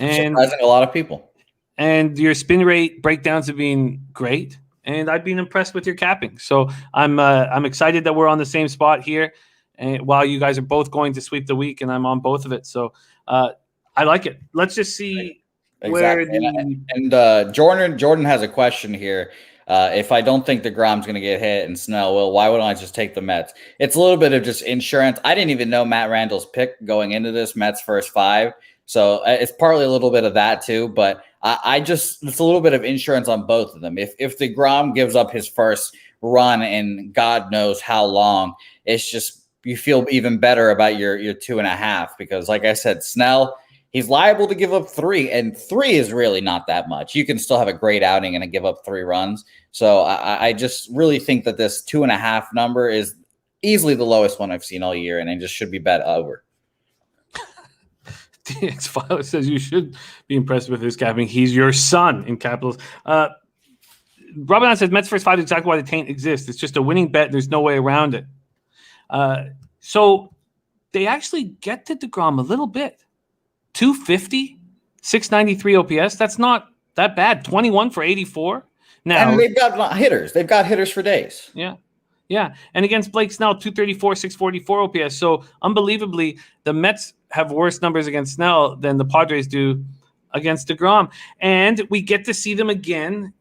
And surprising a lot of people. And your spin rate breakdowns have been great, and I've been impressed with your capping. So I'm excited that we're on the same spot here, and while you guys are both going to sweep the week, and I'm on both of it. So I like it. Let's just see where Jordan has a question here. If I don't think DeGrom's going to get hit and Snell will, why wouldn't I just take the Mets? It's a little bit of just insurance. I didn't even know Matt Randall's pick going into this, Mets first 5. So it's partly a little bit of that too, but it's a little bit of insurance on both of them. If DeGrom gives up his first run in God knows how long, it's just, you feel even better about your 2.5, because like I said, Snell, he's liable to give up 3, and 3 is really not that much. You can still have a great outing and give up 3 runs. So I just really think that this 2.5 number is easily the lowest one I've seen all year, and it just should be bet over. DX File says you should be impressed with his capping. He's your son in capitals. Robin says Mets first 5 is exactly why the taint exists. It's just a winning bet. There's no way around it. So they actually get to DeGrom a little bit. 250, 693 OPS. That's not that bad. 21 for 84. Now, and they've got hitters. They've got hitters for days. Yeah. Yeah. And against Blake Snell, 234, 644 OPS. So unbelievably, the Mets have worse numbers against Snell than the Padres do against DeGrom. And we get to see them again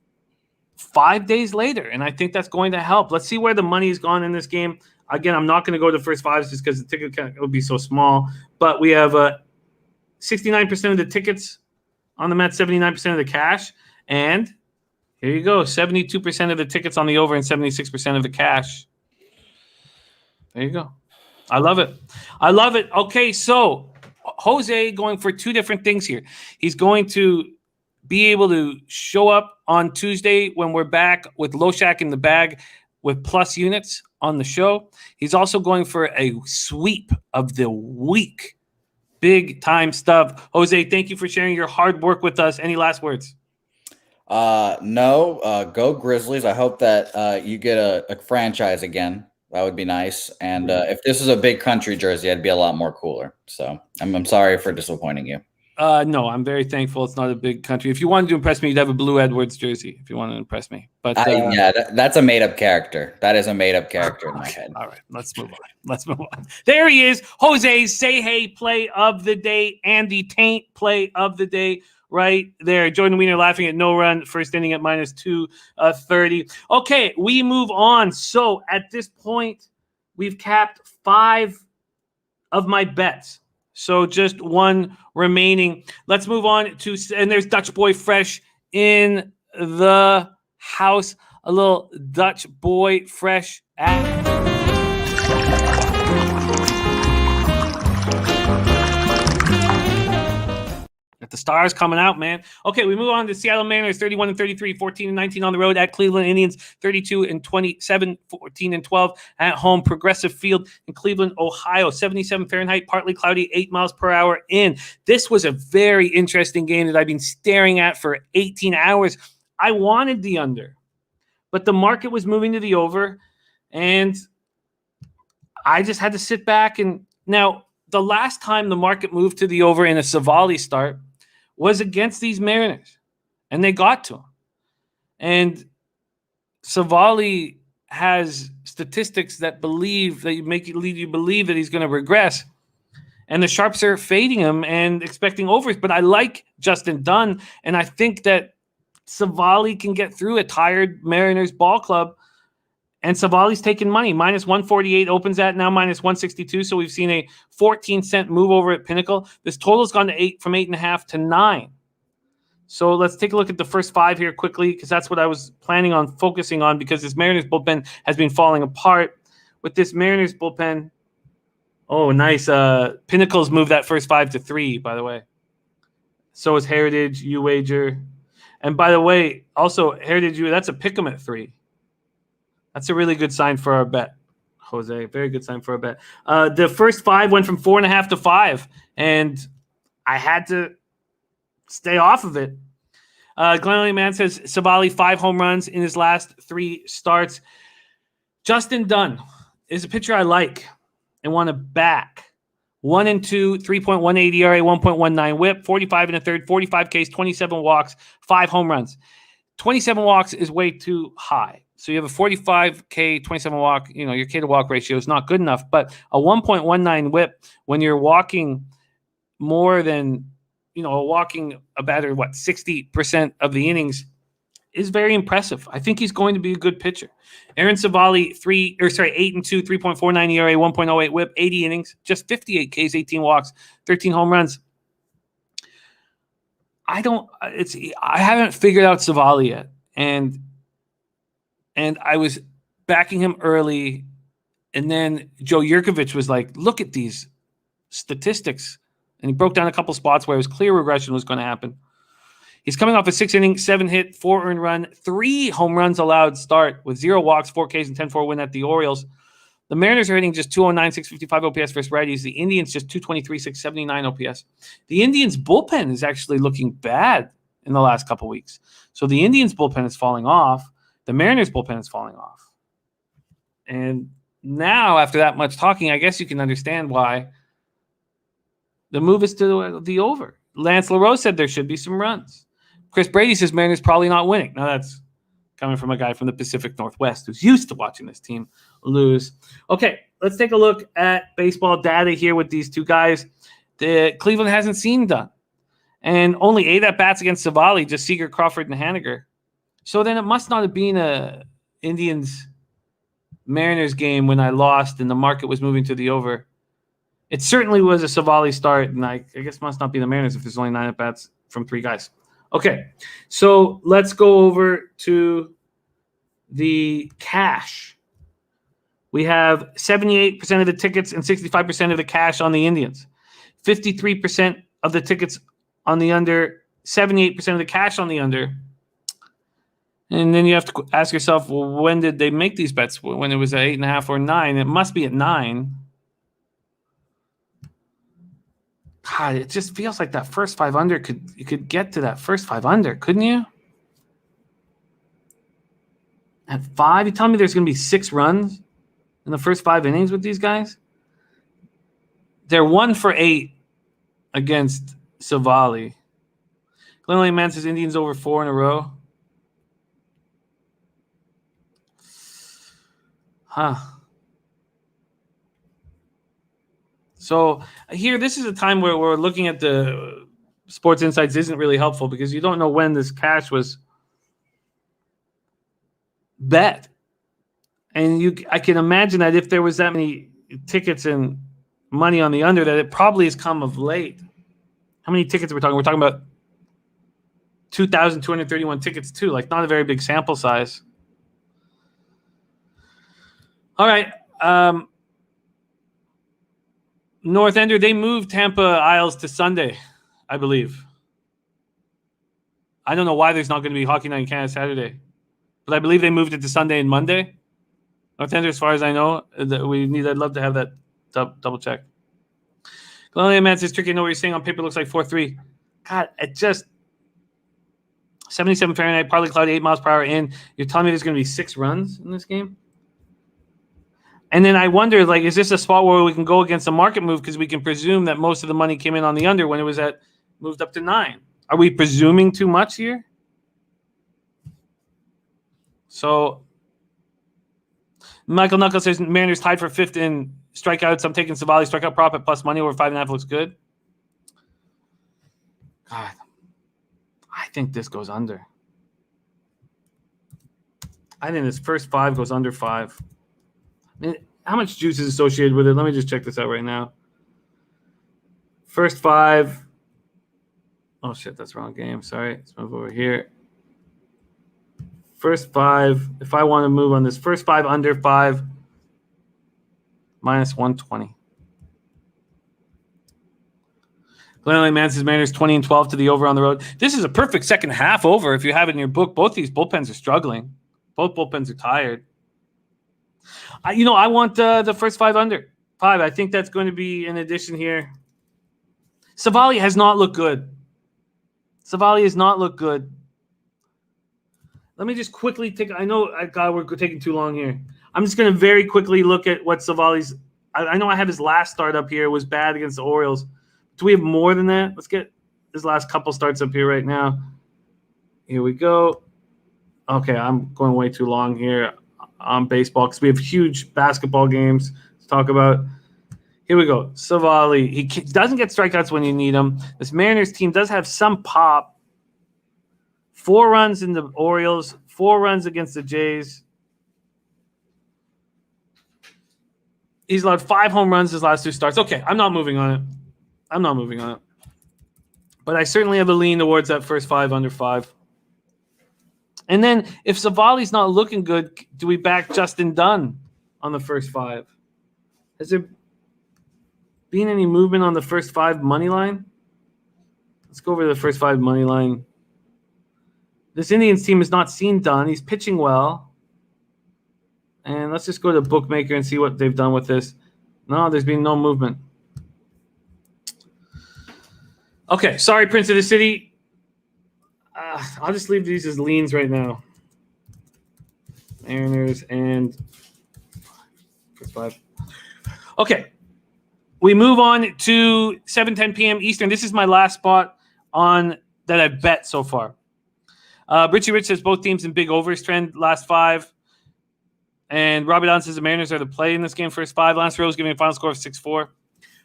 5 days later. And I think that's going to help. Let's see where the money's gone in this game. Again, I'm not going to go to the first 5 just because the ticket count will be so small. But we have 69% of the tickets on the Mets, 79% of the cash. And here you go, 72% of the tickets on the over and 76% of the cash. There you go. I love it. I love it. Okay, so Jose going for 2 different things here. He's going to be able to show up on Tuesday when we're back with Loshak in the bag with plus units on the show. He's also going for a sweep of the week. Big time stuff. Jose, thank you for sharing your hard work with us. Any last words? No. Go Grizzlies. I hope that you get a franchise again. That would be nice. And if this was a big country jersey, I'd be a lot more cooler. So I'm sorry for disappointing you. No, I'm very thankful it's not a big country. If you wanted to impress me, you'd have a Blue Edwards jersey if you wanted to impress me. But that's a made-up character. That is a made-up character in my head. All right, let's move on. There he is, Jose's Say Hey play of the day, Andy Taint play of the day. Right there, Jordan Wiener laughing at no run, first inning at minus 230. Okay, we move on. So at this point, we've capped 5 of my bets. So just 1 remaining. Let's move on to, and there's Dutch Boy Fresh in the house. A little Dutch Boy Fresh Got the stars coming out, man. Okay, we move on to Seattle Mariners, 31-33, 14-19 on the road at Cleveland Indians, 32-27, 14-12 at home. Progressive Field in Cleveland, Ohio, 77 Fahrenheit, partly cloudy, 8 miles per hour in. This was a very interesting game that I've been staring at for 18 hours. I wanted the under, but the market was moving to the over, and I just had to sit back. And now, the last time the market moved to the over in a Savali start was against these Mariners, and they got to him. And Savali has statistics that lead you believe that he's going to regress, and the sharps are fading him and expecting overs. But I like Justin Dunn, and I think that Savali can get through a tired Mariners ball club. And Savali's taking money. Minus 148 opens at now minus 162. So we've seen a 14-cent move over at Pinnacle. This total's gone to 8 from 8.5 to 9. So let's take a look at the first 5 here quickly, because that's what I was planning on focusing on, because this Mariners bullpen has been falling apart. With this Mariners bullpen, oh, nice. Pinnacle's moved that first 5 to 3, by the way. So is Heritage, U-Wager. And by the way, also Heritage, that's a pick 'em at 3. That's a really good sign for our bet, Jose. Very good sign for our bet. The first 5 went from 4.5 to 5, and I had to stay off of it. Glenn Man says Savali 5 home runs in his last 3 starts. Justin Dunn is a pitcher I like and want to back. 1-2, 3.18 ERA, 1.19 WHIP, 45 1/3, 45 Ks, 27 walks, 5 home runs. 27 walks is way too high. So you have a 45K, 27 walk, your K to walk ratio is not good enough. But a 1.19 whip when you're walking more than, walking about 60% of the innings is very impressive. I think he's going to be a good pitcher. Aaron Savali, 8-2, 3.49 ERA, 1.08 whip, 80 innings, just 58 Ks, 18 walks, 13 home runs. I haven't figured out Savali yet. And I was backing him early, and then Joe Yurkovich was like, look at these statistics. And he broke down a couple spots where it was clear regression was going to happen. He's coming off a 6-inning, 7-hit, 4 earned run, 3 home runs allowed start with 0 walks, 4 Ks, and 10-4 win at the Orioles. The Mariners are hitting just 209, 655 OPS versus righties. The Indians just 223, 679 OPS. The Indians' bullpen is actually looking bad in the last couple weeks. So the Indians' bullpen is falling off. The Mariners' bullpen is falling off. And now, after that much talking, I guess you can understand why the move is to the over. Lance LaRose said there should be some runs. Chris Brady says Mariners probably not winning. Now, that's coming from a guy from the Pacific Northwest who's used to watching this team lose. Okay, let's take a look at baseball data here with these two guys. Cleveland hasn't seen Dunn. And only 8 at-bats against Savali, just Seager, Crawford, and Haniger. So then it must not have been a Indians-Mariners game when I lost and the market was moving to the over. It certainly was a Savali start, and I guess it must not be the Mariners if there's only 9 at-bats from 3 guys. Okay, so let's go over to the cash. We have 78% of the tickets and 65% of the cash on the Indians. 53% of the tickets on the under, 78% of the cash on the under. And then you have to ask yourself, well, when did they make these bets? When it was at 8.5 or 9? It must be at 9. God, it just feels like that first 5 under you could get to that first 5 under, couldn't you? At 5, you tell me there's going to be 6 runs in the first 5 innings with these guys. They're 1 for 8 against Savali. Glenn Man says Indians over 4 in a row. Huh. So here, this is a time where we're looking at the Sports Insights isn't really helpful because you don't know when this cash was bet. And I can imagine that if there was that many tickets and money on the under, that it probably has come of late. How many tickets are we talking? We're talking about 2,231 tickets too. Like, not a very big sample size. All right. North Ender, they moved Tampa Isles to Sunday, I believe. I don't know why there's not going to be Hockey Night in Canada Saturday, but I believe they moved it to Sunday and Monday. North Ender, as far as I know, I'd love to have that double check. Glenn Man says tricky. I know what you're saying. On paper, looks like 4-3. God, it just 77 Fahrenheit, partly cloudy, 8 miles per hour in. You're telling me there's going to be 6 runs in this game? And then I wonder, like, is this a spot where we can go against a market move because we can presume that most of the money came in on the under when it was moved up to 9? Are we presuming too much here? So Michael Knuckles says Mariners tied for 5th in strikeouts. I'm taking Savali strikeout prop at plus money over 5.5 looks good. God, I think this goes under. I think this first 5 goes under 5. I mean, how much juice is associated with it? Let me just check this out right now. First 5. Oh, shit, that's the wrong game. Sorry. Let's move over here. First 5. If I want to move on this, first 5 under 5, minus 120. Glenn Man says Mariners 20-12 to the over on the road. This is a perfect second half over if you have it in your book. Both these bullpens are struggling. Both bullpens are tired. I want the first 5 under 5. I think that's going to be an addition here. Savali has not looked good. Savali has not looked good. Let me just quickly take. I know, God, we're taking too long here. I'm just going to very quickly look at what Savali's. I know I have his last start up here. It was bad against the Orioles. Do we have more than that? Let's get his last couple starts up here right now. Here we go. Okay, I'm going way too long here on baseball because we have huge basketball games to talk about. Here we go. Savali. He doesn't get strikeouts when you need him. This Mariners team does have some pop. 4 runs in the Orioles, 4 runs against the Jays. He's allowed 5 home runs his last 2 starts. Okay, I'm not moving on it. But I certainly have a lean towards that first 5 under 5. And then if Savali's not looking good, do we back Justin Dunn on the first 5? Has there been any movement on the first 5 money line? Let's go over to the first 5 money line. This Indians team has not seen Dunn. He's pitching well. And let's just go to Bookmaker and see what they've done with this. No, there's been no movement. Okay, sorry, Prince of the City. I'll just leave these as leans right now. Mariners and first 5. Okay, we move on to 7:10 p.m. Eastern. This is my last spot on that I've bet so far. Richie Rich says both teams in big overs trend last 5. And Robert Allen says the Mariners are the play in this game first 5. Lance Rose giving a final score of 6-4.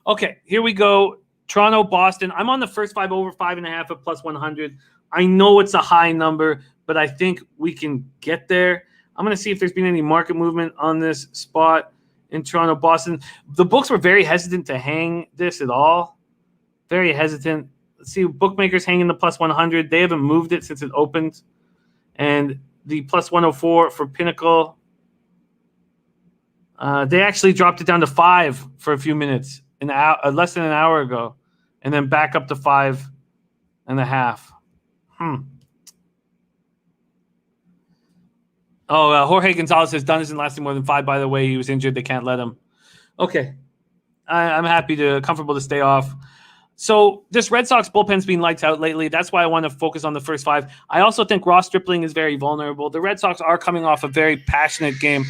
Okay, here we go. Toronto, Boston. I'm on the first 5 over 5.5 at plus 100. I know it's a high number, but I think we can get there. I'm going to see if there's been any market movement on this spot in Toronto, Boston. The books were very hesitant to hang this at all. Very hesitant. Let's see, bookmakers hanging the plus 100. They haven't moved it since it opened. And the plus 104 for Pinnacle. They actually dropped it down to 5 for a few minutes, less than an hour ago, and then back up to 5.5. Jorge Gonzalez says Dunn isn't lasting more than 5. By the way, he was injured. They can't let him. Okay. I'm comfortable to stay off. So this Red Sox bullpen's been lights out lately. That's why I want to focus on the first 5. I also think Ross Stripling is very vulnerable. The Red Sox are coming off a very passionate game.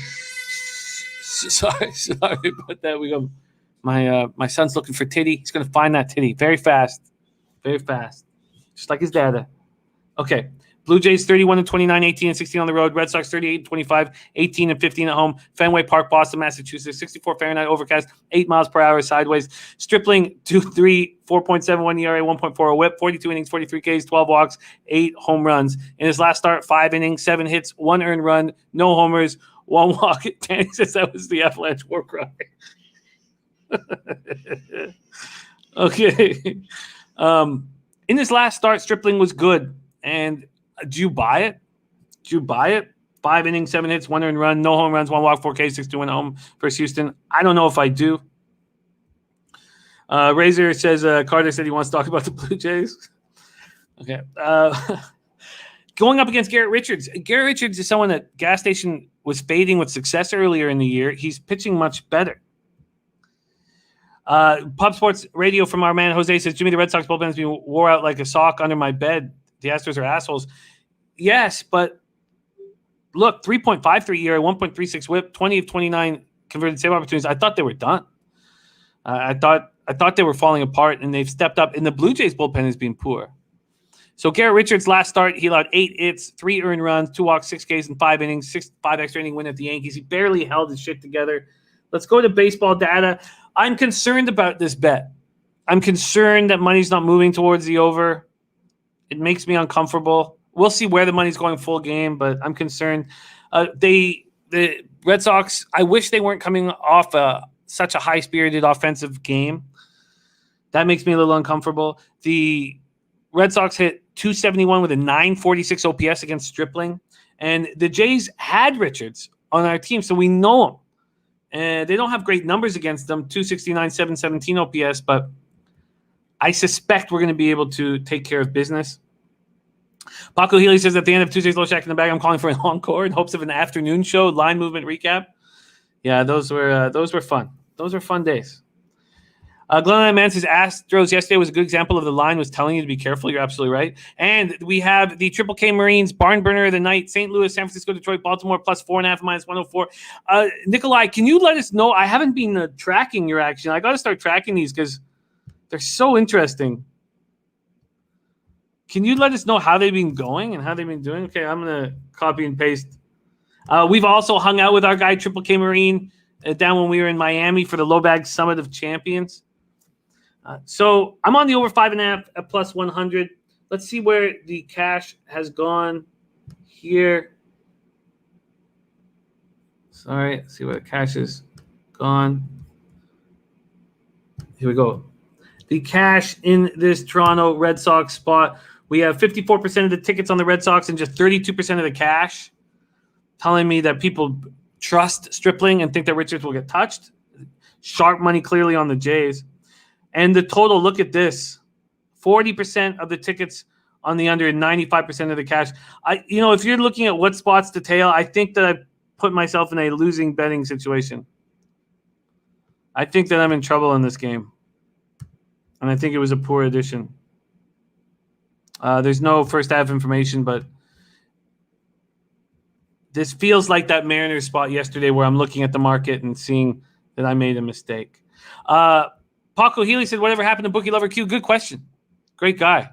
Sorry about that. We go. My son's looking for titty. He's gonna find that titty very fast, just like his dad. Okay. Blue Jays 31-29, 18-16 on the road. Red Sox 38-25, 18-15 at home. Fenway Park, Boston, Massachusetts. 64 Fahrenheit, overcast, 8 miles per hour sideways. Stripling 2.3, 4.71 ERA, 1.40 WHIP. 42 innings, 43 Ks, 12 walks, 8 home runs. In his last start, 5 innings, 7 hits, 1 earned run, no homers, 1 walk. Danny says that was the Avalanche war cry. Okay. In his last start, Stripling was good. And do you buy it? 5 innings, 7 hits, 1 earned run, no home runs, 1 walk, 4 Ks, 6-2 home versus Houston. I don't know if I do. Razor says Carter said he wants to talk about the Blue Jays. Okay. Going up against Garrett Richards. Garrett Richards is someone that Gas Station was fading with success earlier in the year. He's pitching much better. Pub Sports Radio from our man Jose says, Jimmy, the Red Sox bullpen's being wore out like a sock under my bed. The Astros are assholes. Yes, but look, 3.53 ERA, 1.36 WHIP, 20 of 29 converted save opportunities. I thought they were done. I thought they were falling apart, and they've stepped up. And the Blue Jays bullpen has been poor. So Garrett Richards' last start, he allowed 8 hits, 3 earned runs, 2 walks, 6 Ks in 5 innings, 5 extra inning win at the Yankees. He barely held his shit together. Let's go to baseball data. I'm concerned about this bet. I'm concerned that money's not moving towards the over. It makes me uncomfortable. We'll see where the money's going full game, but I'm concerned. The Red Sox, I wish they weren't coming off such a high-spirited offensive game. That makes me a little uncomfortable. The Red Sox hit 271 with a 946 OPS against Stripling. And the Jays had Richards on our team, so we know him. And they don't have great numbers against them, 269, 717 OPS, but I suspect we're going to be able to take care of business. Paco Healy says at the end of Tuesday's Low Shack in the Bag, I'm calling for an encore in hopes of an afternoon show, line movement recap. Yeah, those were fun. Those were fun days. Glenn Man says Astros yesterday was a good example of the line was telling you to be careful. You're absolutely right. And we have the Triple K Marines barn burner of the night, St. Louis, San Francisco, Detroit, Baltimore, plus 4.5 minus 104. Nikolai, can you let us know? I haven't been tracking your action. I got to start tracking these because they're so interesting. Can you let us know how they've been going and how they've been doing? Okay, I'm going to copy and paste. We've also hung out with our guy, Triple K Marine, down when we were in Miami for the Low Bag Summit of Champions. So I'm on the over 5.5 at plus 100. Let's see where the cash has gone here. Sorry, let's see where the cash is gone. Here we go. The cash in this Toronto Red Sox spot. We have 54% of the tickets on the Red Sox and just 32% of the cash, telling me that people trust Stripling and think that Richards will get touched. Sharp money clearly on the Jays. And the total, look at this. 40% of the tickets on the under and 95% of the cash. If you're looking at what spots to tail, I think that I put myself in a losing betting situation. I think that I'm in trouble in this game. And I think it was a poor addition. There's no first half information, but this feels like that Mariners spot yesterday where I'm looking at the market and seeing that I made a mistake. Paco Healy said, whatever happened to Bookie Lover Q? Good question. Great guy.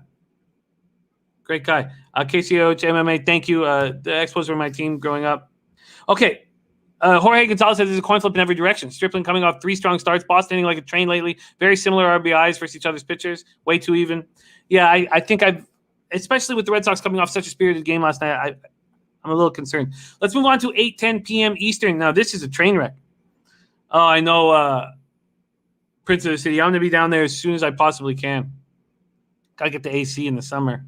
KCOH MMA, thank you. The Expos were my team growing up. Okay. Jorge Gonzalez says there's a coin flip in every direction. Stripling coming off 3 strong starts. Boston hitting like a train lately. Very similar RBIs versus each other's pitchers. Way too even. Yeah, I think especially with the Red Sox coming off such a spirited game last night, I'm a little concerned. Let's move on to 8:10 p.m. Eastern. Now, this is a train wreck. Oh, I know Prince of the City. I'm going to be down there as soon as I possibly can. Got to get the AC in the summer.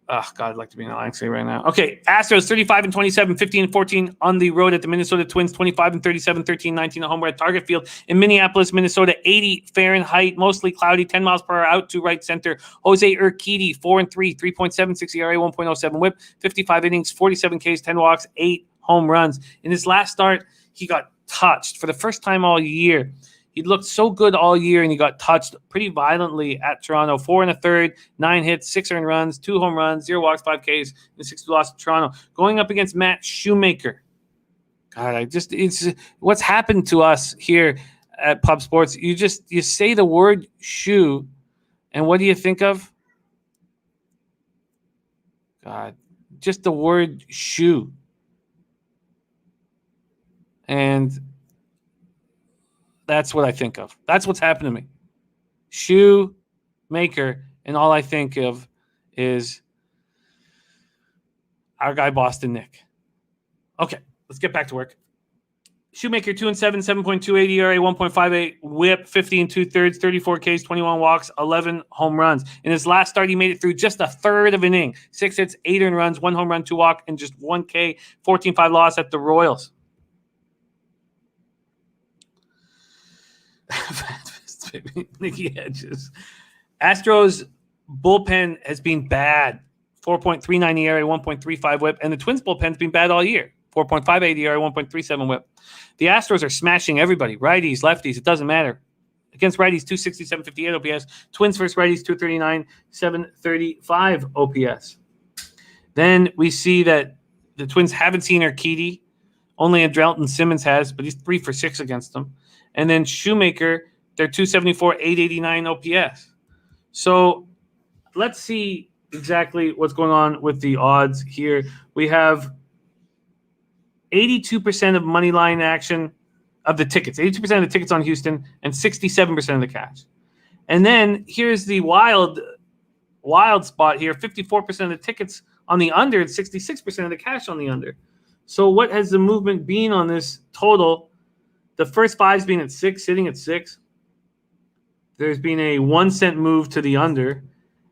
Oh, God, I'd like to be in Atlantic City right now. Okay, Astros 35-27, 15-14 on the road at the Minnesota Twins, 25-37, 13-19 at home. We're at Target Field in Minneapolis, Minnesota, 80 Fahrenheit, mostly cloudy, 10 miles per hour out to right center. Jose Urquidy, 4-3, 3.76 ERA, 1.07 WHIP, 55 innings, 47 Ks, 10 walks, 8 home runs. In his last start, he got touched for the first time all year. He looked so good all year, and he got touched pretty violently at Toronto. 4 1/3, 9 hits, 6 earned runs, 2 home runs, 0 walks, 5 Ks, and 6 loss to Toronto. Going up against Matt Shoemaker. God, it's what's happened to us here at Pub Sports. You say the word shoe, and what do you think of? God, just the word shoe. And that's what I think of. That's what's happened to me. Shoe maker, and all I think of is our guy Boston Nick. Okay, let's get back to work. Shoemaker 2-7, 7.28 ERA, 1.58 WHIP, 50 2/3, 34 Ks, 21 walks, 11 home runs. In his last start, he made it through just a third of an inning. 6 hits, 8 earned runs, 1 home run, 2 walk, and just 1 K, 14-5 loss at the Royals. Nicky Hedges. Astros bullpen has been bad. 4.39 ERA, 1.35 WHIP, and the Twins bullpen's been bad all year. 4.58 ERA, 1.37 WHIP. The Astros are smashing everybody. Righties, lefties, it doesn't matter. Against righties, 260, 758 OPS. Twins versus righties, 239, 735 OPS. Then we see that the Twins haven't seen Urquidy. Only Andrelton Simmons has, but he's 3 for 6 against them. And then Shoemaker, they're 274, 889 OPS. So let's see exactly what's going on with the odds here. We have 82% of money line action of the tickets, 82% of the tickets on Houston, and 67% of the cash. And then here's the wild spot here, 54% of the tickets on the under and 66% of the cash on the under. So what has the movement been on this total? The first 5's been at 6, sitting at 6. There's been a 1 cent move to the under.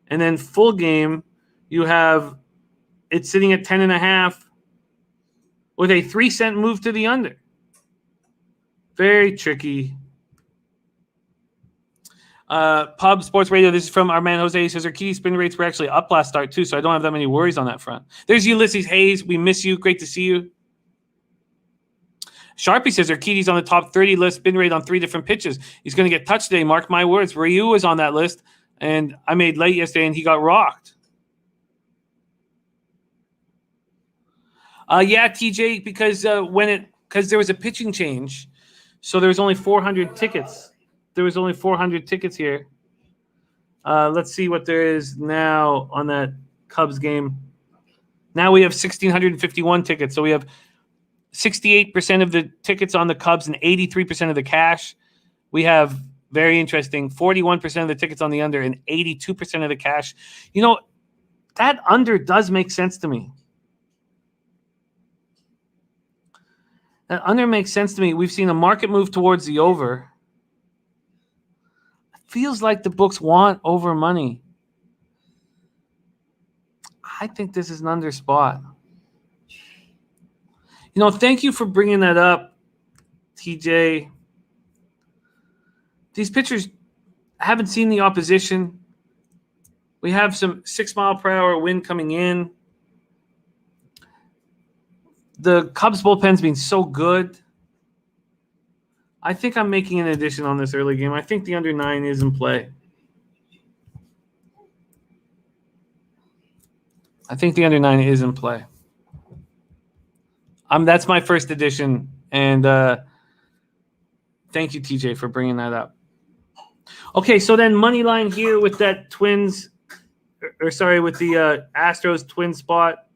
And then full game, you have it sitting at 10.5 with a 3 cent move to the under. Very tricky. Pub Sports Radio, this is from our man Jose. He says Urquidy spin rates were actually up last start too, so I don't have that many worries on that front. There's Ulysses Hayes. We miss you. Great to see you. Sharpie says Urquidy's on the top 30 list, spin rate on 3 different pitches. He's going to get touched today. Mark my words. Ryu was on that list, and I made late yesterday, and he got rocked. Yeah, TJ, because there was a pitching change, so there was only 400 tickets. There was only 400 tickets here. Let's see what there is now on that Cubs game. Now we have 1,651 tickets, so we have 68% of the tickets on the Cubs and 83% of the cash. We have, very interesting, 41% of the tickets on the under and 82% of the cash. You know, that under does make sense to me. That under makes sense to me. We've seen a market move towards the over. It feels like the books want over money. I think this is an under spot. You know, thank you for bringing that up, TJ. These pitchers haven't seen the opposition. We have some 6-mile-per-hour wind coming in. The Cubs bullpen's been so good. I think I'm making an addition on this early game. I think the under 9 is in play. That's my first edition, and thank you, TJ, for bringing that up. Okay, so then money line here with that Twins, with the Astros twin spot.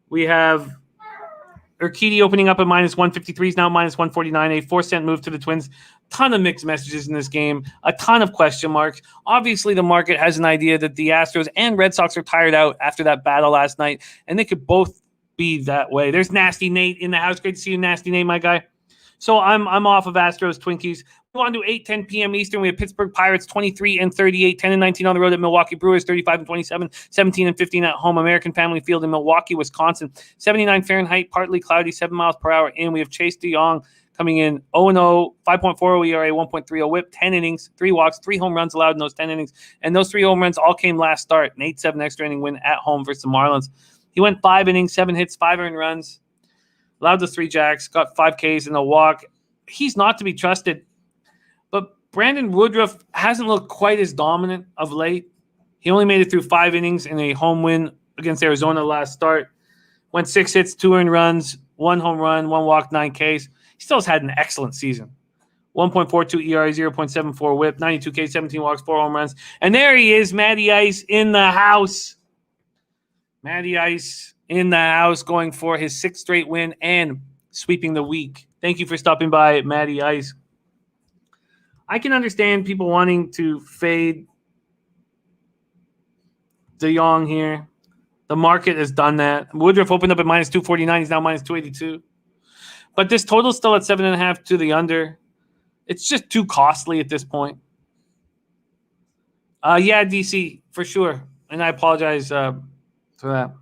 We have Urquidy opening up at -153, is now -149, a 4-cent move to the Twins. Ton of mixed messages in this game, a ton of question marks. Obviously, the market has an idea that the Astros and Red Sox are tired out after that battle last night, and they could both be that way. There's Nasty Nate in the house. Great to see you, Nasty Nate, my guy. So I'm off of Astros Twinkies. We on to 8:10 p.m. Eastern. We have Pittsburgh Pirates 23-38, 10-19 on the road at Milwaukee Brewers 35-27, 17-15 at home. American Family Field in Milwaukee, Wisconsin. 79 Fahrenheit, partly cloudy, 7 miles per hour in. We have Chase DeYoung coming in 0-0, 5.40 ERA, 1.30 WHIP, 10 innings, 3 walks, 3 home runs allowed in those 10 innings. And those 3 home runs all came last start. An 8-7 extra inning win at home versus the Marlins. He went 5 innings, 7 hits, 5 earned runs. Allowed the 3 jacks, got 5 Ks and a walk. He's not to be trusted. But Brandon Woodruff hasn't looked quite as dominant of late. He only made it through 5 innings in a home win against Arizona last start. Went 6 hits, 2 earned runs, 1 home run, 1 walk, 9 Ks. He still has had an excellent season. 1.42 ERA, 0.74 whip, 92 Ks, 17 walks, 4 home runs. And there he is, Matty Ice in the house. Matty Ice in the house going for his 6th straight win and sweeping the week. Thank you for stopping by, Matty Ice. I can understand people wanting to fade De Jong here. The market has done that. Woodruff opened up at minus 249. He's now minus 282. But this total is still at 7.5 to the under. It's just too costly at this point. Yeah, DC, for sure. And I apologize for that.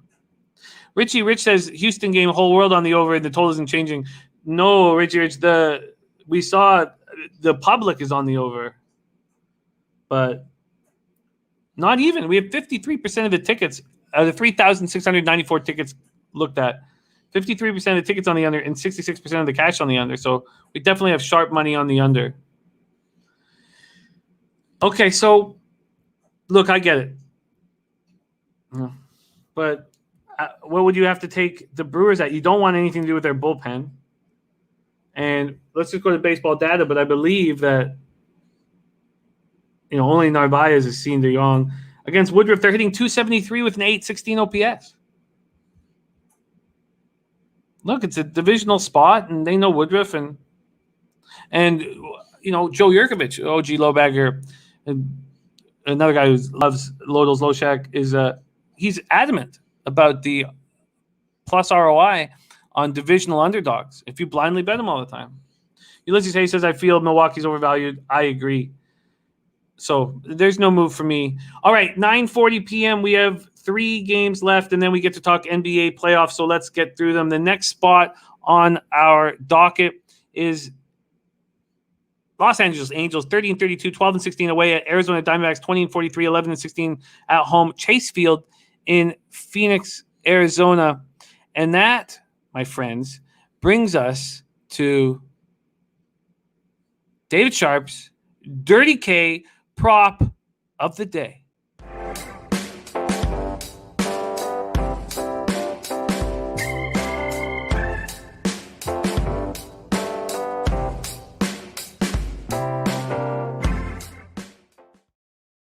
Richie Rich says, Houston game, whole world on the over, and the total isn't changing. No, Richie Rich, we saw the public is on the over. But not even. We have 53% of the tickets, the 3,694 tickets looked at. 53% of the tickets on the under and 66% of the cash on the under. So we definitely have sharp money on the under. Okay, so look, I get it. But what would you have to take the Brewers at? You don't want anything to do with their bullpen. And let's just go to baseball data, but I believe that only Narvaez is seeing De Jong. Against Woodruff, they're hitting 273 with an 816 OPS. Look, it's a divisional spot, and they know Woodruff and Joe Yurkovich, OG Lowbagger, another guy who loves Lodos Loshak, is he's adamant about the plus ROI on divisional underdogs if you blindly bet them all the time. Ulysses Hayes says, I feel Milwaukee's overvalued. I agree. So there's no move for me. All right, 9:40 p.m. We have 3 games left, and then we get to talk NBA playoffs, so let's get through them. The next spot on our docket is Los Angeles Angels, 30-32, 12-16 away at Arizona Diamondbacks, 20-43, 11-16 at home. Chase Field in Phoenix, Arizona. And that, my friends, brings us to David Sharp's Dirty K prop of the day.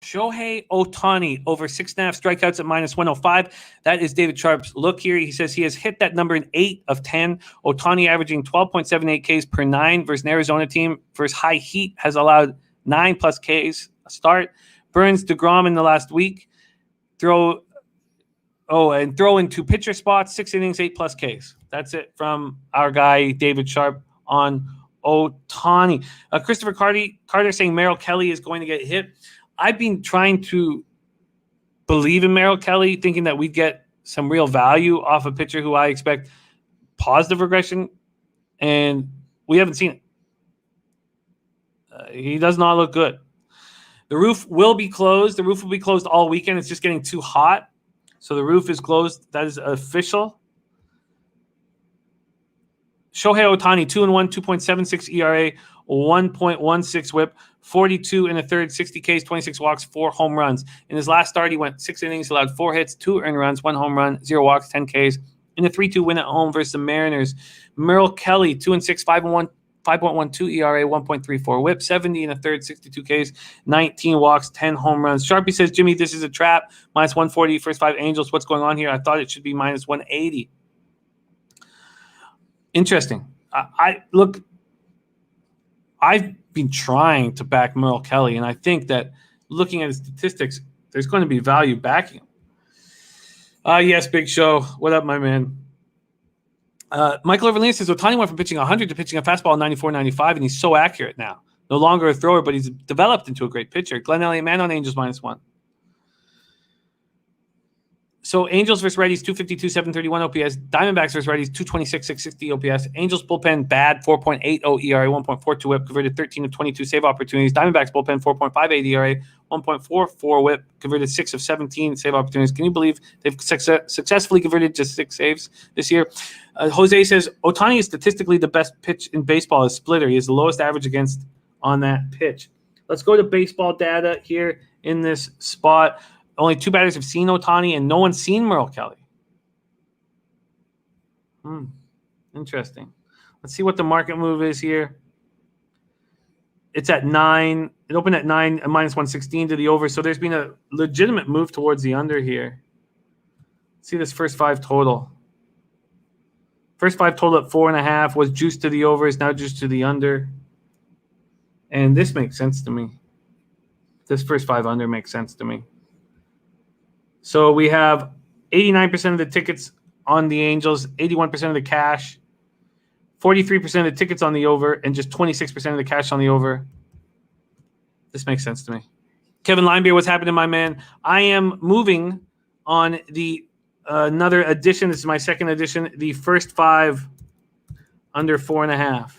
Shohei Ohtani over 6.5 strikeouts at minus 105. That is David Sharp's look here. He says he has hit that number in 8 of 10. Ohtani averaging 12.78 Ks per 9 versus an Arizona team. Versus high heat has allowed 9+ Ks a start. Burns DeGrom in the last week. Throw into pitcher spots, 6 innings, 8+ Ks. That's it from our guy David Sharp on Ohtani. Christopher Carter saying Merrill Kelly is going to get hit. I've been trying to believe in Merrill Kelly, thinking that we'd get some real value off a pitcher who I expect positive regression, and we haven't seen it. He does not look good. The roof will be closed. The roof will be closed all weekend. It's just getting too hot, so the roof is closed. That is official. Shohei Ohtani, 2-1, 2.76 ERA, 1.16 whip, 42 in a third, 60 Ks, 26 walks, 4 home runs. In his last start, he went 6 innings, allowed 4 hits, 2 earned runs, 1 home run, 0 walks, 10 Ks. In a 3-2 win at home versus the Mariners. Merrill Kelly, 2-6, 5.12 ERA, 1.34 whip, 70 in a third, 62 Ks, 19 walks, 10 home runs. Sharpie says, Jimmy, this is a trap. Minus 140, first 5 Angels. What's going on here? I thought it should be minus 180. Interesting. I've been trying to back Merrill Kelly, and I think that looking at his statistics, there's going to be value backing him. Yes, Big Show. What up, my man? Michael Overland says, Ohtani went from pitching 100 to pitching a fastball 94-95, and he's so accurate now. No longer a thrower, but he's developed into a great pitcher. Glenn Elliott, man on Angels, minus 1. So Angels versus Reddies, 252, 731 OPS. Diamondbacks versus Reddies, 226, 660 OPS. Angels bullpen bad, 4.80 ERA, 1.42 whip, converted 13 of 22 save opportunities. Diamondbacks bullpen, 4.58 ERA, 1.44 whip, converted 6 of 17 save opportunities. Can you believe they've successfully converted just 6 saves this year? Jose says, Ohtani is statistically the best pitch in baseball as splitter. He has the lowest average against on that pitch. Let's go to baseball data here in this spot. Only 2 batters have seen Ohtani, and no one's seen Merrill Kelly. Interesting. Let's see what the market move is here. It's at 9. It opened at 9, a minus 116 to the over. So there's been a legitimate move towards the under here. Let's see this first 5 total. First 5 total at 4.5 was juiced to the over. Is now juiced to the under. And this makes sense to me. This first 5 under makes sense to me. So we have 89% of the tickets on the Angels, 81% of the cash, 43% of the tickets on the over, and just 26% of the cash on the over. This makes sense to me. Kevin Linebeer, what's happening, my man? I am moving on the another edition. This is my second edition. The first 5 under 4.5.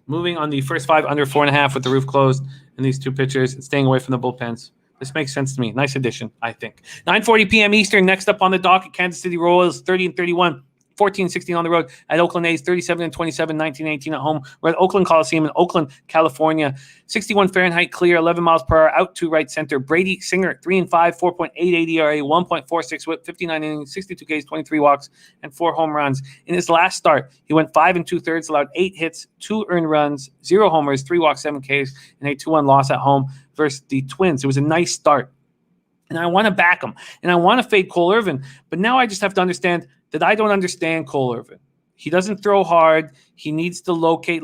Moving on the first 5 under 4.5 with the roof closed and these 2 pitchers and staying away from the bullpens. This makes sense to me. Nice addition, I think. 9:40 p.m. Eastern. Next up on the docket, Kansas City Royals 30-31. 14-16 on the road at Oakland A's, 37-27, 19-18 at home. We're at Oakland Coliseum in Oakland, California. 61 Fahrenheit clear, 11 miles per hour, out to right center. Brady Singer, 3-5, 4.88 ERA, 1.46 whip, 59 innings, 62 Ks, 23 walks, and 4 home runs. In his last start, he went 5 2/3, allowed 8 hits, 2 earned runs, 0 homers, 3 walks, 7 Ks, and a 2-1 loss at home versus the Twins. It was a nice start. And I want to back him. And I want to fade Cole Irvin. But now I just have to understand that I don't understand Cole Irvin. He doesn't throw hard. He needs to locate.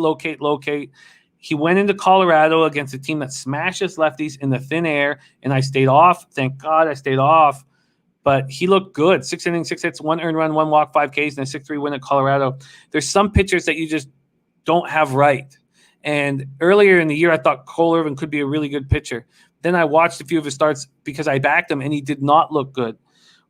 He went into Colorado against a team that smashes lefties in the thin air, and I stayed off. Thank God I stayed off. But he looked good. 6 innings, 6 hits, 1 earned run, 1 walk, 5 Ks, and a 6-3 win at Colorado. There's some pitchers that you just don't have right. And earlier in the year, I thought Cole Irvin could be a really good pitcher. Then I watched a few of his starts because I backed him, and he did not look good.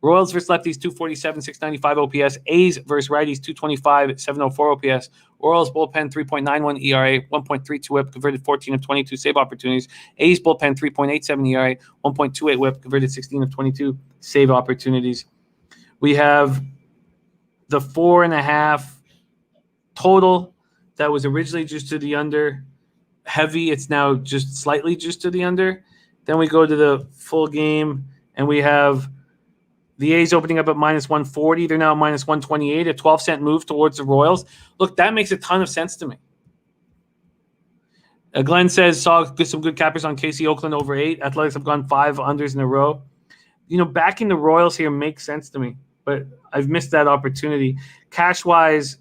Royals versus lefties, 247, 695 OPS. A's versus righties, 225, 704 OPS. Orioles bullpen, 3.91 ERA, 1.32 whip, converted 14 of 22 save opportunities. A's bullpen, 3.87 ERA, 1.28 whip, converted 16 of 22 save opportunities. We have the 4.5 total that was originally just to the under. Heavy, it's now just slightly just to the under. Then we go to the full game, and we have the A's opening up at minus 140. They're now minus 128, a 12-cent move towards the Royals. Look, that makes a ton of sense to me. Glenn says, saw some good cappers on KC Oakland over 8. Athletics have gone 5 unders in a row. Backing the Royals here makes sense to me, but I've missed that opportunity. Cash-wise,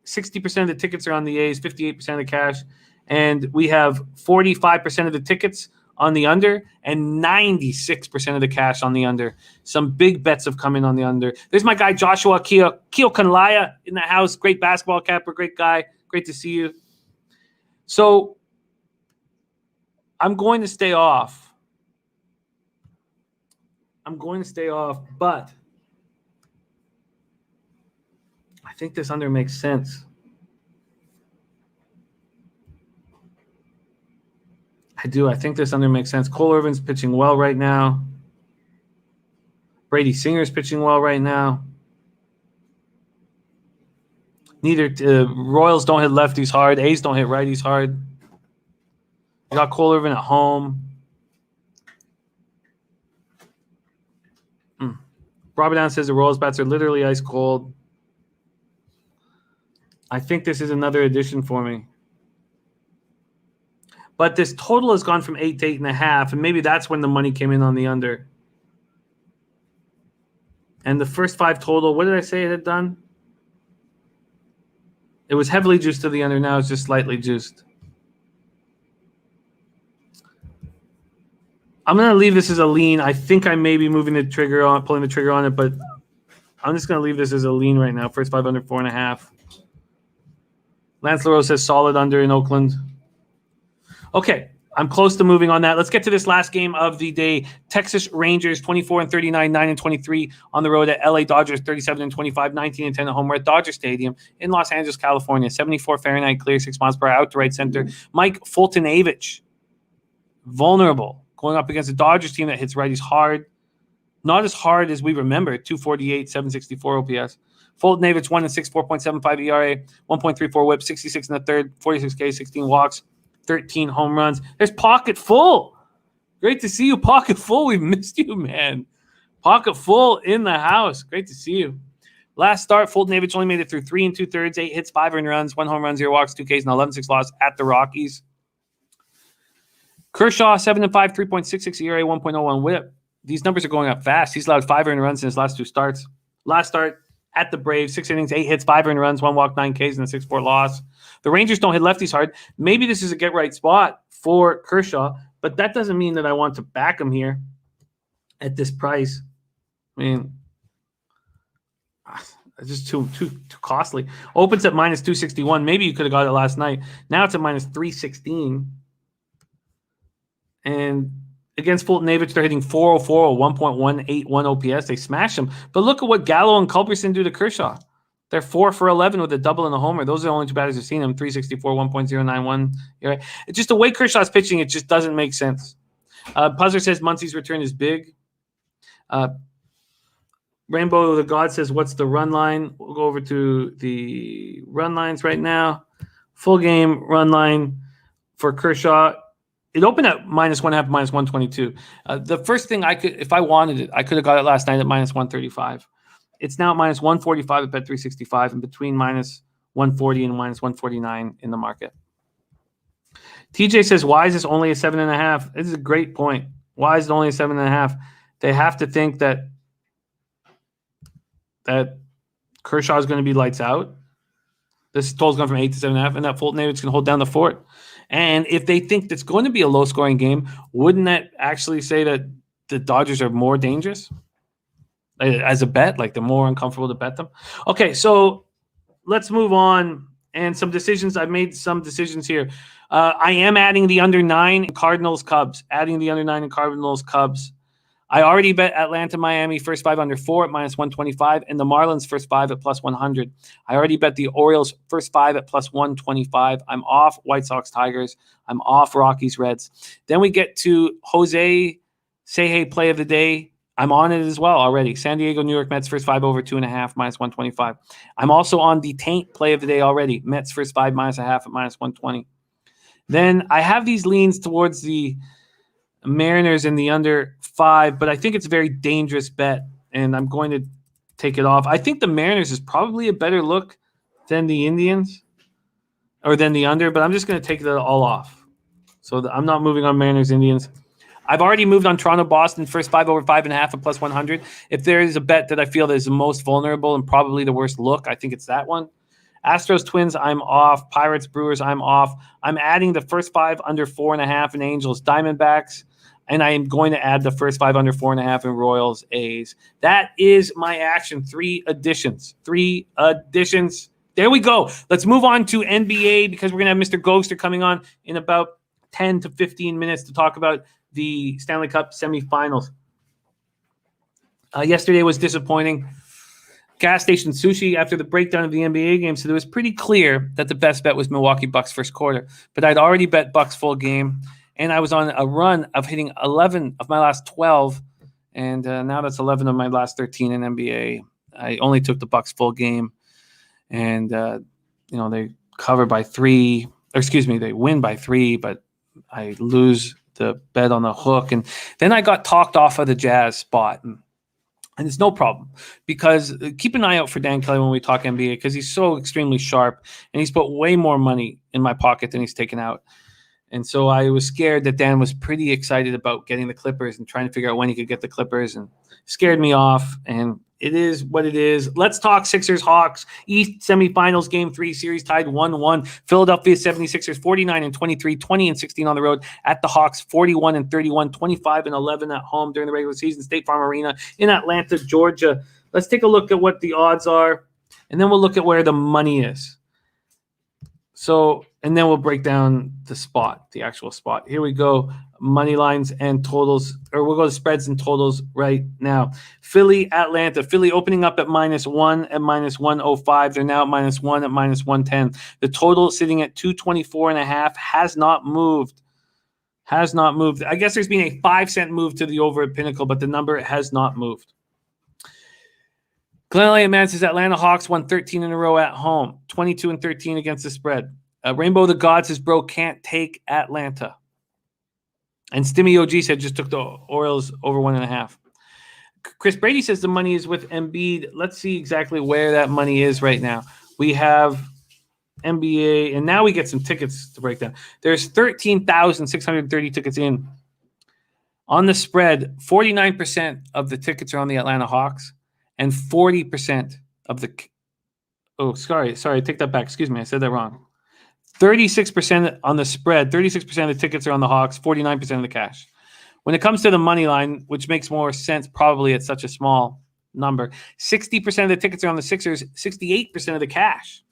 60% of the tickets are on the A's, 58% of the cash, and we have 45% of the tickets on the under and 96% of the cash on the under. Some big bets have come in on the under. There's my guy Joshua Keo Kanlaya in the house. Great basketball capper, great guy. Great to see you. So I'm going to stay off. But I think this under makes sense. I do. I think this under makes sense. Cole Irvin's pitching well right now. Brady Singer's pitching well right now. Royals don't hit lefties hard. A's don't hit righties hard. You got Cole Irvin at home. Robert Down says the Royals bats are literally ice cold. I think this is another addition for me. But this total has gone from 8 to 8.5, and maybe that's when the money came in on the under. And the first 5 total, what did I say it had done? It was heavily juiced to the under. Now it's just slightly juiced. I'm going to leave this as a lean. I think I may be pulling the trigger on it, but I'm just going to leave this as a lean right now. First 5 under 4.5. Lance LaRose says solid under in Oakland. Okay, I'm close to moving on that. Let's get to this last game of the day. Texas Rangers 24-39, 9-23 on the road at LA Dodgers 37-25, 19-10 at home. We're at Dodger Stadium in Los Angeles, California. 74 Fahrenheit clear, 6 miles per hour, out to right center. Mike Fultonavich, vulnerable, going up against a Dodgers team that hits righties hard. Not as hard as we remember. 248, 764 OPS. Fultonavich 1-6, 4.75 ERA, 1.34 whip, 66 in the third, 46 K, 16 walks. 13 home runs. There's Pocket Full. Great to see you, Pocket Full. We've missed you, man. Pocket Full in the house. Great to see you. Last start, Fulton-Avich only made it through 3 2/3, 8 hits, 5 earned runs, 1 home run, 0 walks, 2 Ks, and 11-6 loss at the Rockies. Kershaw, 7-5, 3.66 ERA, 1.01 whip. These numbers are going up fast. He's allowed 5 earned runs in his last 2 starts. Last start at the Braves, 6 innings, 8 hits, 5 earned runs, 1 walk, 9 Ks, and a 6-4 loss. The Rangers don't hit lefties hard. Maybe this is a get-right spot for Kershaw, but that doesn't mean that I want to back him here at this price. I mean, it's just too costly. Opens at minus 261. Maybe you could have got it last night. Now it's at minus 316. And against Fulton-Avich, they're hitting 404 or 1.181 OPS. They smash them. But look at what Gallo and Culberson do to Kershaw. They're 4 for 11 with a double and a homer. Those are the only 2 batters I've seen him. 364, 1.091. It's just the way Kershaw's pitching, it just doesn't make sense. Puzzler says Muncy's return is big. Rainbow the God says, what's the run line? We'll go over to the run lines right now. Full game run line for Kershaw. It opened at minus 1.5, minus 122. The first thing I could, if I wanted it, I could have got it last night at minus 135. It's now at minus 145 at bet 365 and between minus 140 and minus 149 in the market. TJ says, why is this only a 7.5? This is a great point. Why is it only a 7.5? They have to think that Kershaw is going to be lights out. This total's gone from 8 to 7.5, and that Fulton-Avich can hold down the fort. And if they think it's going to be a low-scoring game, wouldn't that actually say that the Dodgers are more dangerous as a bet? Like they're more uncomfortable to bet them? Okay, so let's move on. And some decisions. I've made some decisions here. I am adding the under 9 Cardinals-Cubs. Adding the under 9 in Cardinals-Cubs. I already bet Atlanta-Miami first 5 under 4 at minus 125 and the Marlins first 5 at plus 100. I already bet the Orioles first 5 at plus 125. I'm off White Sox-Tigers. I'm off Rockies-Reds. Then we get to Jose Seje play of the day. I'm on it as well already. San Diego, New York Mets first 5 over 2.5 minus 125. I'm also on the Taint play of the day already. Mets first 5 minus 0.5 at minus 120. Then I have these leans towards the Mariners in the under 5, but I think it's a very dangerous bet, and I'm going to take it off. I think the Mariners is probably a better look than the Indians or than the under, but I'm just going to take it all off. So I'm not moving on Mariners, Indians. I've already moved on Toronto, Boston, first 5 over 5.5 at plus 100. If there is a bet that I feel that is the most vulnerable and probably the worst look, I think it's that one. Astros, Twins, I'm off. Pirates, Brewers, I'm off. I'm adding the first 5 under 4.5 in Angels, Diamondbacks. And I am going to add the first 5 under 4.5 in Royals, A's. That is my action. 3 additions. 3 additions. There we go. Let's move on to NBA because we're going to have Mr. Ghoster coming on in about 10 to 15 minutes to talk about the Stanley Cup semifinals. Yesterday was disappointing. Gas station sushi after the breakdown of the NBA game, so it was pretty clear that the best bet was Milwaukee Bucks first quarter. But I'd already bet Bucks full game. And I was on a run of hitting 11 of my last 12, and now that's 11 of my last 13 in NBA. I only took the Bucks full game, and they cover by 3. Or excuse me, they win by 3, but I lose the bet on the hook, and then I got talked off of the Jazz spot, and it's no problem because keep an eye out for Dan Kelly when we talk NBA because he's so extremely sharp, and he's put way more money in my pocket than he's taken out. And so I was scared that Dan was pretty excited about getting the Clippers and trying to figure out when he could get the Clippers and scared me off. And it is what it is. Let's talk Sixers-Hawks. East semifinals, game 3, series tied 1-1. Philadelphia 76ers 49-23, 20-16 on the road at the Hawks, 41-31, 25-11 at home during the regular season, State Farm Arena in Atlanta, Georgia. Let's take a look at what the odds are, and then we'll look at where the money is. So, and then we'll break down the actual spot. Here we go. Money lines and totals, or we'll go to spreads and totals right now. Philly, Atlanta. Philly opening up at -1 at -105. They're now at -1 at -110. The total sitting at 224.5 has not moved. I guess there's been a 5-cent move to the over at Pinnacle, but the number has not moved. Glen Elliott Man says Atlanta Hawks won 13 in a row at home, 22-13 against the spread. Rainbow the God says, bro, can't take Atlanta. And Stimmy OG said just took the Orioles over 1.5. Chris Brady says the money is with Embiid. Let's see exactly where that money is right now. We have NBA, and now we get some tickets to break down. There's 13,630 tickets in. On the spread, 49% of the tickets are on the Atlanta Hawks, and 40% of the sorry, I take that back. Excuse me, I said that wrong. 36% on the spread, 36% of the tickets are on the Hawks, 49% of the cash. When it comes to the money line, which makes more sense probably at such a small number, 60% of the tickets are on the Sixers, 68% of the cash.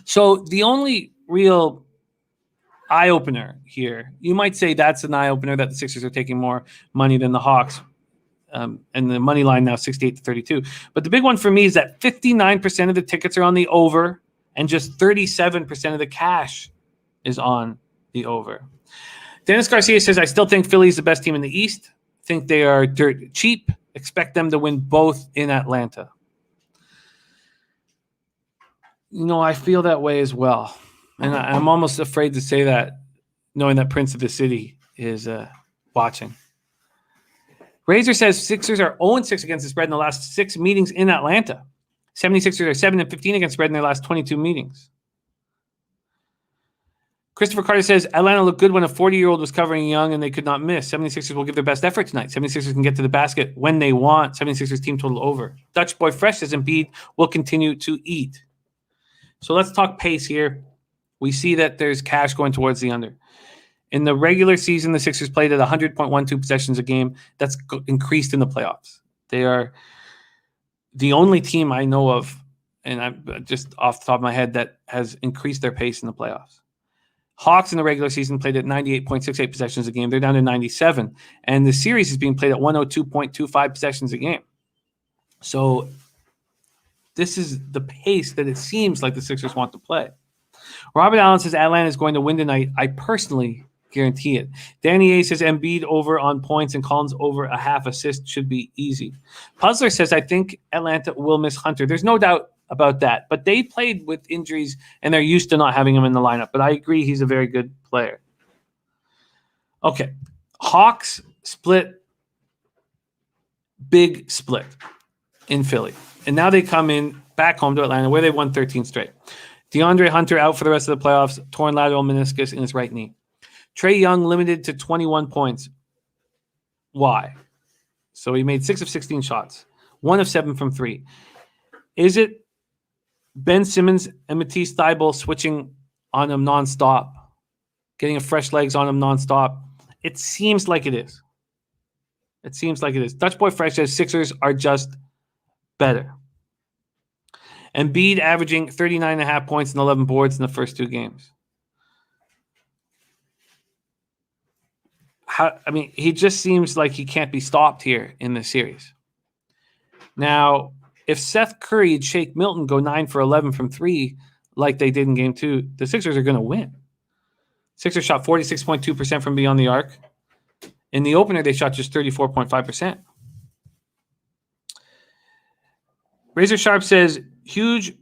So the only real eye-opener here, you might say that's an eye-opener that the Sixers are taking more money than the Hawks, and the money line now 68-32. But the big one for me is that 59% of the tickets are on the over, and just 37% of the cash is on the over. Dennis Garcia says, I still think Philly's the best team in the East. Think they are dirt cheap. Expect them to win both in Atlanta. I feel that way as well. And I'm almost afraid to say that, knowing that Prince of the City is watching. Razor says Sixers are 0-6 against the spread in the last 6 meetings in Atlanta. 76ers are 7-15 against spread in their last 22 meetings. Christopher Carter says, Atlanta looked good when a 40-year-old was covering Young and they could not miss. 76ers will give their best effort tonight. 76ers can get to the basket when they want. 76ers team total over. Dutch Boy Fresh says Embiid will continue to eat. So let's talk pace here. We see that there's cash going towards the under. In the regular season, the Sixers played at 100.12 possessions a game. That's increased in the playoffs. They are the only team I know of, and I'm just off the top of my head, that has increased their pace in the playoffs. Hawks in the regular season played at 98.68 possessions a game. They're down to 97. And the series is being played at 102.25 possessions a game. So this is the pace that it seems like the Sixers want to play. Robert Allen says Atlanta is going to win tonight. I personally guarantee it. Danny A says Embiid over on points and Collins over a half assist should be easy. Puzzler says I think Atlanta will miss Hunter. There's no doubt about that, but they played with injuries and they're used to not having him in the lineup. But I agree he's a very good player. Okay, Hawks split, big split in Philly, and now they come in back home to Atlanta where they won 13 straight. DeAndre Hunter out for the rest of the playoffs, torn lateral meniscus in his right knee. Trae Young limited to 21 points. Why? So he made 6 of 16 shots, 1 of 7 from 3. Is it Ben Simmons and Matisse Thybulle switching on him nonstop, getting a fresh legs on him nonstop? It seems like it is. It seems like it is. Dutch Boy Fresh says Sixers are just better. Embiid averaging 39.5 points and 11 boards in the first 2 games. He just seems like he can't be stopped here in this series. Now, if Seth Curry and Shake Milton go 9 for 11 from 3 like they did in Game 2, the Sixers are going to win. Sixers shot 46.2% from beyond the arc. In the opener, they shot just 34.5%. Razor Sharp says, huge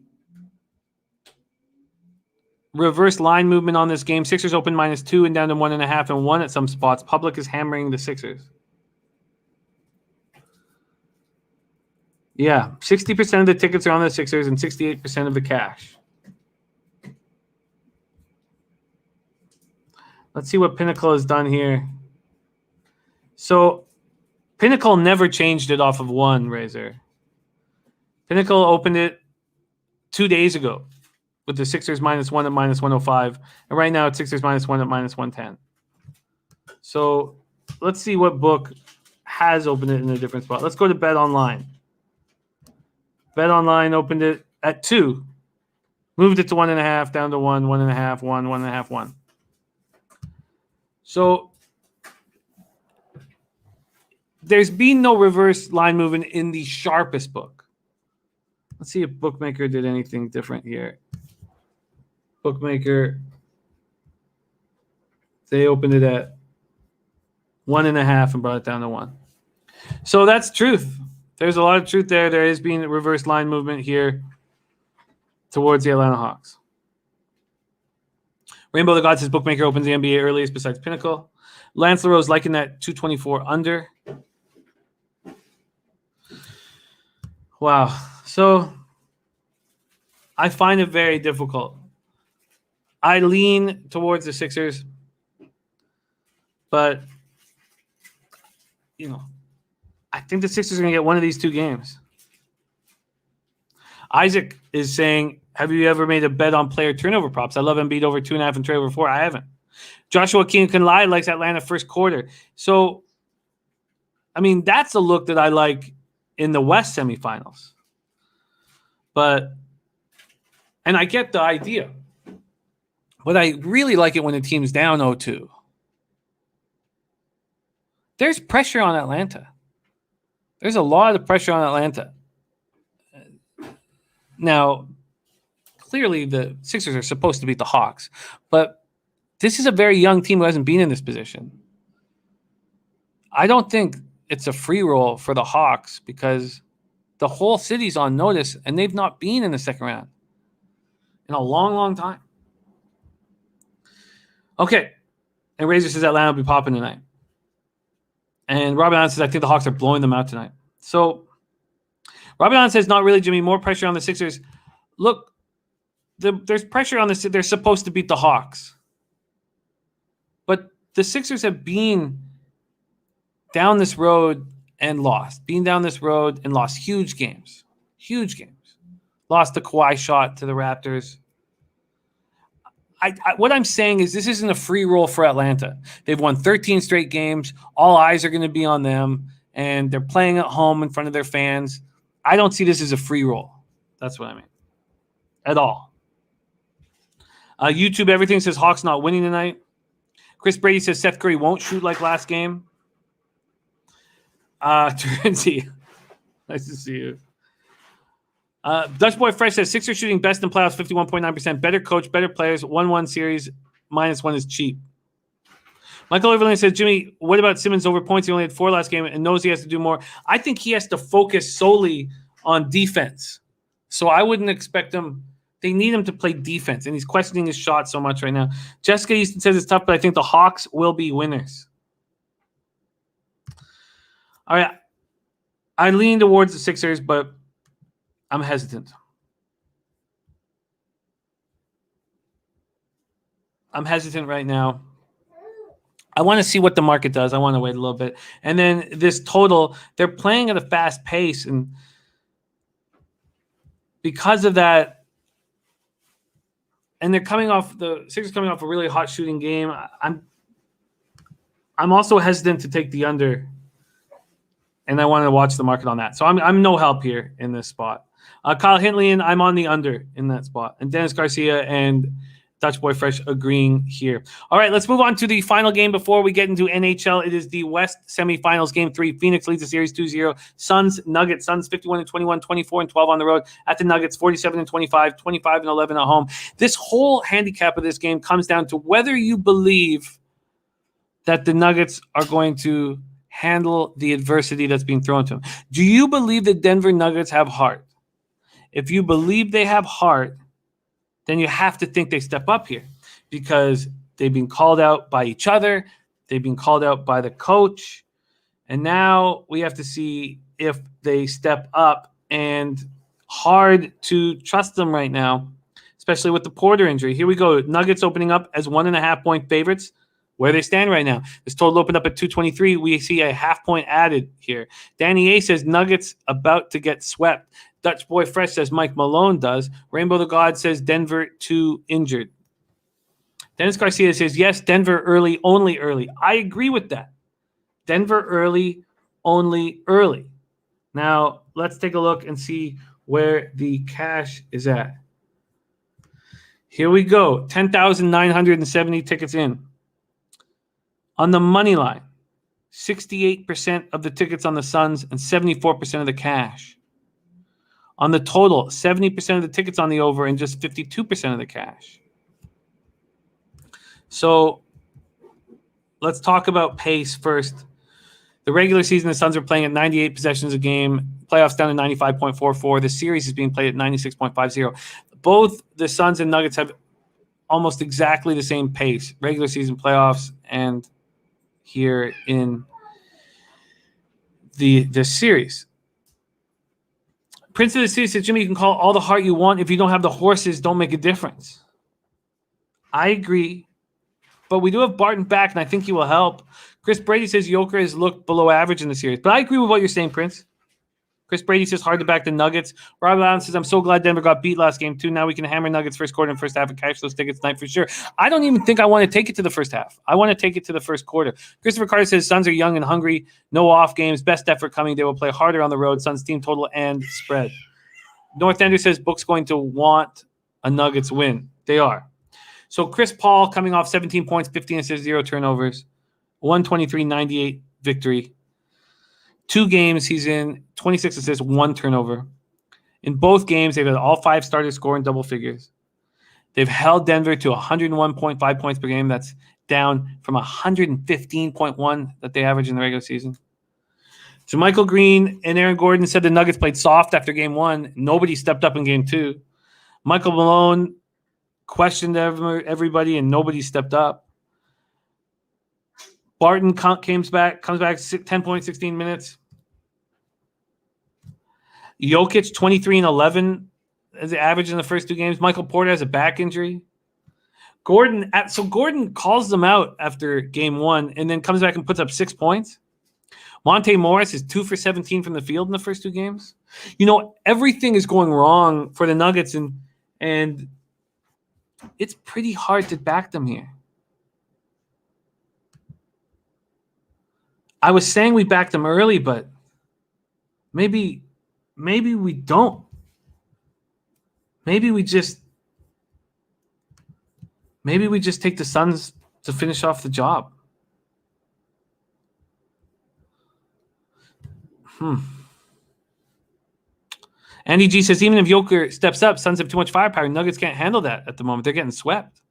reverse line movement on this game. Sixers open -2 and down to 1.5 and 1 at some spots. Public is hammering the Sixers. Yeah, 60% of the tickets are on the Sixers and 68% of the cash. Let's see what Pinnacle has done here. So Pinnacle never changed it off of 1, Razor. Pinnacle opened it 2 days ago with the Sixers -1 at -105. And right now it's Sixers -1 at -110. So let's see what book has opened it in a different spot. Let's go to Bet Online. Bet Online opened it at 2. Moved it to 1.5, down to 1, 1.5, 1, 1.5, 1. So there's been no reverse line movement in the sharpest book. Let's see if Bookmaker did anything different here. Bookmaker, they opened it at 1.5 and brought it down to 1. So that's truth. There's a lot of truth there. There is being a reverse line movement here towards the Atlanta Hawks. Rainbow the God says Bookmaker opens the NBA earliest besides Pinnacle. Lance LaRose liking that 224 under. Wow. So I find it very difficult. I lean towards the Sixers, but I think the Sixers are going to get one of these two games. Isaac is saying, have you ever made a bet on player turnover props? I love Embiid over 2.5 and Trey over 4. I haven't. Joshua King can lie likes Atlanta first quarter. So, I mean, that's a look that I like in the West semifinals. And I get the idea. But I really like it when the team's down 0-2. There's pressure on Atlanta. There's a lot of pressure on Atlanta. Now, clearly the Sixers are supposed to beat the Hawks, but this is a very young team who hasn't been in this position. I don't think it's a free roll for the Hawks because the whole city's on notice and they've not been in the second round in a long, long time. Okay. And Razor says Atlanta will be popping tonight. And Robin Allen says, I think the Hawks are blowing them out tonight. So Robin Allen says, not really, Jimmy. More pressure on the Sixers. Look, there's pressure on the. They're supposed to beat the Hawks. But the Sixers have been down this road and lost. Been down this road and lost huge games. Huge games. Lost the Kawhi shot to the Raptors. What I'm saying is this isn't a free roll for Atlanta. They've won 13 straight games. All eyes are going to be on them, and they're playing at home in front of their fans. I don't see this as a free roll. That's what I mean. At all. YouTube, everything says Hawks not winning tonight. Chris Brady says Seth Curry won't shoot like last game. Terenzi, nice to see you. Dutch Boy Fresh says Sixers shooting best in playoffs, 51.9%. Better coach, better players. 1-1 series, -1 is cheap. Michael Overland says, Jimmy, what about Simmons over points? He only had 4 last game and knows he has to do more. I think he has to focus solely on defense. So I wouldn't expect him. They need him to play defense, and he's questioning his shot so much right now. Jessica Easton says it's tough, but I think the Hawks will be winners. All right. I lean towards the Sixers, but I'm hesitant. I'm hesitant right now. I want to see what the market does. I want to wait a little bit. And then this total, they're playing at a fast pace. And because of that, and they're coming off, the Sixers coming off a really hot shooting game. I'm also hesitant to take the under. And I want to watch the market on that. So I'm no help here in this spot. Kyle Hintley, and I'm on the under in that spot. And Dennis Garcia and Dutch Boy Fresh agreeing here. All right, let's move on to the final game before we get into NHL. It is the West semifinals, game 3. Phoenix leads the series 2-0. Suns, Nuggets. Suns 51-21, 24-12 on the road. At the Nuggets, 47-25, 25-11 at home. This whole handicap of this game comes down to whether you believe that the Nuggets are going to handle the adversity that's being thrown to them. Do you believe the Denver Nuggets have heart? If you believe they have heart, then you have to think they step up here because they've been called out by each other. They've been called out by the coach. And now we have to see if they step up, and hard to trust them right now, especially with the Porter injury. Here we go. Nuggets opening up as 1.5-point favorites. Where they stand right now. This total opened up at 223. We see a half-point added here. Danny A says Nuggets about to get swept. Dutch Boy Fresh says Mike Malone does. Rainbow the God says Denver 2 injured. Dennis Garcia says, yes, Denver early, only early. I agree with that. Denver early, only early. Now, let's take a look and see where the cash is at. Here we go. 10,970 tickets in. On the money line, 68% of the tickets on the Suns and 74% of the cash. On the total, 70% of the tickets on the over and just 52% of the cash. So let's talk about pace first. The regular season, the Suns are playing at 98 possessions a game. Playoffs down to 95.44. The series is being played at 96.50. Both the Suns and Nuggets have almost exactly the same pace. Regular season, playoffs, and here in the series. Prince of the City says, Jimmy, you can call all the heart you want. If you don't have the horses, don't make a difference. I agree. But we do have Barton back, and I think he will help. Chris Brady says Yoker has looked below average in the series. But I agree with what you're saying, Prince. Chris Brady says hard to back the Nuggets. Robert Allen says, I'm so glad Denver got beat last game, too. Now we can hammer Nuggets first quarter and first half and cash those tickets tonight for sure. I don't even think I want to take it to the first half. I want to take it to the first quarter. Christopher Carter says Suns are young and hungry. No off games. Best effort coming. They will play harder on the road. Suns team total and spread. North Ender says Book's going to want a Nuggets win. They are. So Chris Paul coming off 17 points, 15 assists, 0 turnovers, 123-98 victory. 2 games he's in, 26 assists, 1 turnover. In both games, they've had all 5 starters score in double figures. They've held Denver to 101.5 points per game. That's down from 115.1 that they average in the regular season. So Michael Green and Aaron Gordon said the Nuggets played soft after game 1. Nobody stepped up in game 2. Michael Malone questioned everybody, and nobody stepped up. Barton comes back 10 points, 16 minutes. Jokic, 23 and 11 as the average in the first 2 games. Michael Porter has a back injury. Gordon calls them out after game 1 and then comes back and puts up 6 points. Monte Morris is 2 for 17 from the field in the first 2 games. Everything is going wrong for the Nuggets, and it's pretty hard to back them here. I was saying we backed them early, but maybe we don't. Maybe we just take the Suns to finish off the job. Andy G says, even if Joker steps up, Suns have too much firepower. Nuggets can't handle that at the moment. They're getting swept.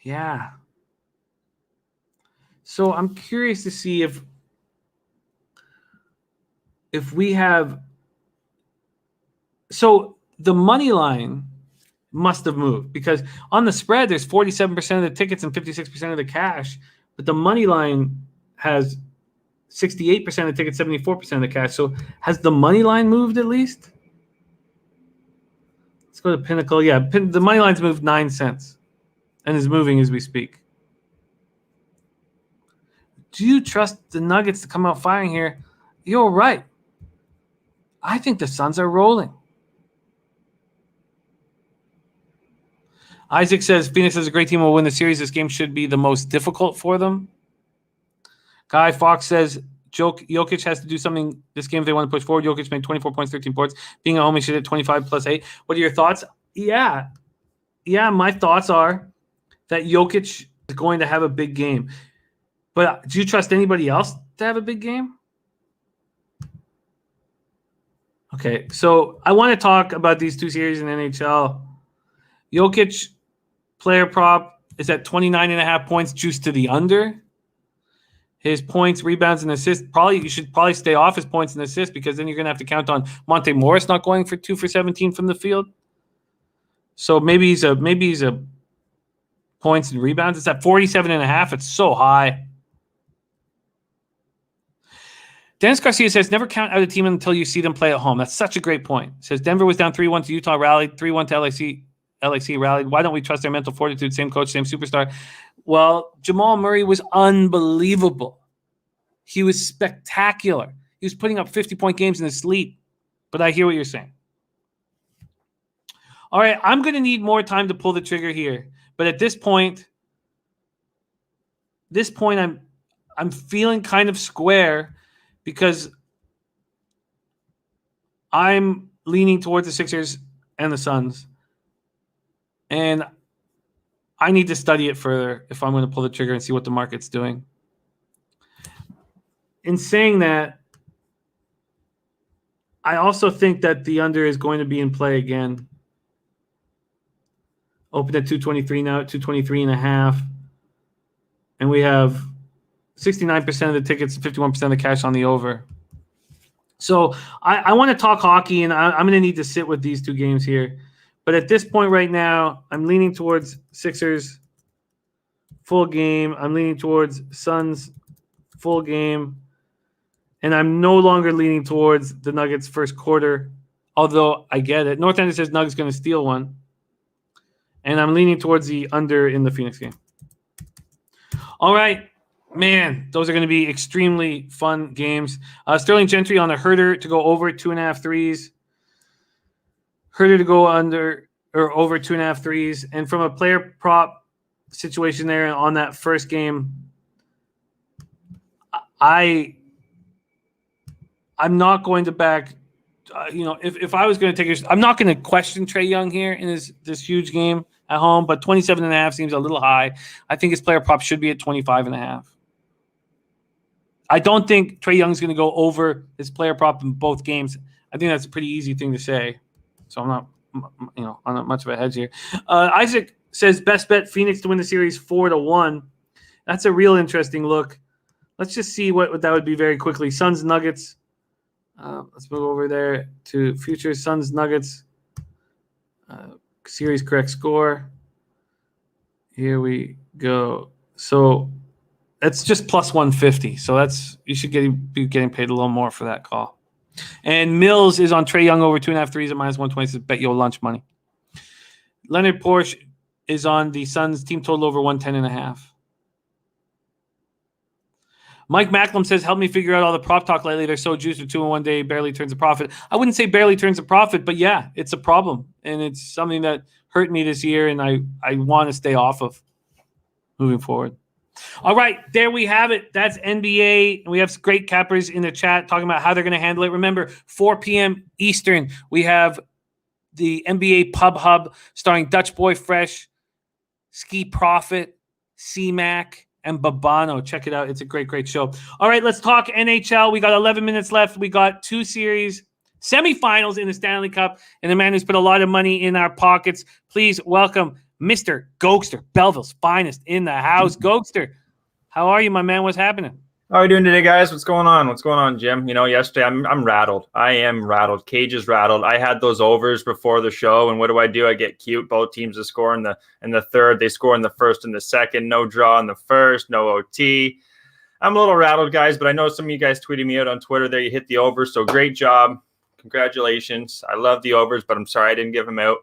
Yeah. So I'm curious to see if we have. So the money line must have moved because on the spread, there's 47% of the tickets and 56% of the cash, but the money line has 68% of the tickets, 74% of the cash. So has the money line moved at least? Let's go to Pinnacle. Yeah, the money line's moved 9 cents and is moving as we speak. Do you trust the Nuggets to come out firing here? You're right. I think the Suns are rolling. Isaac says Phoenix is a great team, will win the series. This game should be the most difficult for them. Guy Fox says Jokic has to do something this game if they want to push forward. Jokic made 24 points, 13 points. Being at home, he should hit 25 plus 8. What are your thoughts? Yeah, my thoughts are that Jokic is going to have a big game. But do you trust anybody else to have a big game? Okay, so I want to talk about these 2 series in NHL. Jokic player prop is at 29.5 points, juiced to the under. His points, rebounds, and assists, you should probably stay off his points and assists because then you're going to have to count on Monte Morris not going for 2 for 17 from the field. So maybe he's a points and rebounds. It's at 47.5. It's so high. Dennis Garcia says, never count out a team until you see them play at home. That's such a great point. Says Denver was down 3-1 to Utah, rallied 3-1 to LAC rallied. Why don't we trust their mental fortitude? Same coach, same superstar. Well, Jamal Murray was unbelievable. He was spectacular. He was putting up 50-point games in his sleep. But I hear what you're saying. All right, I'm going to need more time to pull the trigger here. But at this point, I'm feeling kind of square because I'm leaning towards the Sixers and the Suns. And I need to study it further if I'm going to pull the trigger and see what the market's doing. In saying that, I also think that the under is going to be in play again. Open at 223 now, at 223.5. And we have 69% of the tickets and 51% of the cash on the over. So I want to talk hockey, and I'm going to need to sit with these 2 games here. But at this point right now, I'm leaning towards Sixers full game. I'm leaning towards Suns full game. And I'm no longer leaning towards the Nuggets first quarter, although I get it. North Ender says Nuggets going to steal one. And I'm leaning towards the under in the Phoenix game. All right. Man, those are going to be extremely fun games. Sterling Gentry on a Herder to go over 2.5 threes. Herder to go under or over 2.5 threes. And from a player prop situation there on that first game, I'm not going to back. If I was going to take I'm not going to question Trae Young here in this huge game at home, but 27.5 seems a little high. I think his player prop should be at 25.5. I don't think Trae Young's going to go over his player prop in both games. I think that's a pretty easy thing to say. So I'm not, on not much of a hedge here. Isaac says best bet Phoenix to win the series 4-1. That's a real interesting look. Let's just see what that would be very quickly. Suns Nuggets. Let's move over there to future Suns Nuggets. Series correct score. Here we go. So that's just plus 150. So you should be getting paid a little more for that call. And Mills is on Trae Young over 2.5 threes at minus 120. Says bet your lunch money. Leonard Porsche is on the Suns team total over 110.5. Mike Macklem says, help me figure out all the prop talk lately. They're so juiced for 2 in 1 day, barely turns a profit. I wouldn't say barely turns a profit, but yeah, it's a problem. And it's something that hurt me this year, and I want to stay off of moving forward. All right, there we have it. That's NBA. And we have great cappers in the chat talking about how they're going to handle it. Remember, 4 p.m. Eastern, we have the NBA Pub Hub starring Dutch Boy Fresh, Ski Profit, C-Mac, and Babano. Check it out. It's a great, great show. All right, let's talk NHL. We got 11 minutes left. We got 2 series, semifinals in the Stanley Cup, and the man who's put a lot of money in our pockets. Please welcome Mr. Gokster, Belleville's finest in the house. Gokster, how are you, my man? What's happening? How are you doing today, guys? What's going on? What's going on, Jim? Yesterday I'm rattled. I am rattled. Cage is rattled. I had those overs before the show, and what do? I get cute. Both teams to score in the third. They score in the first and the second. No draw in the first. No OT. I'm a little rattled, guys, but I know some of you guys tweeted me out on Twitter there. You hit the overs, so great job. Congratulations. I love the overs, but I'm sorry I didn't give them out.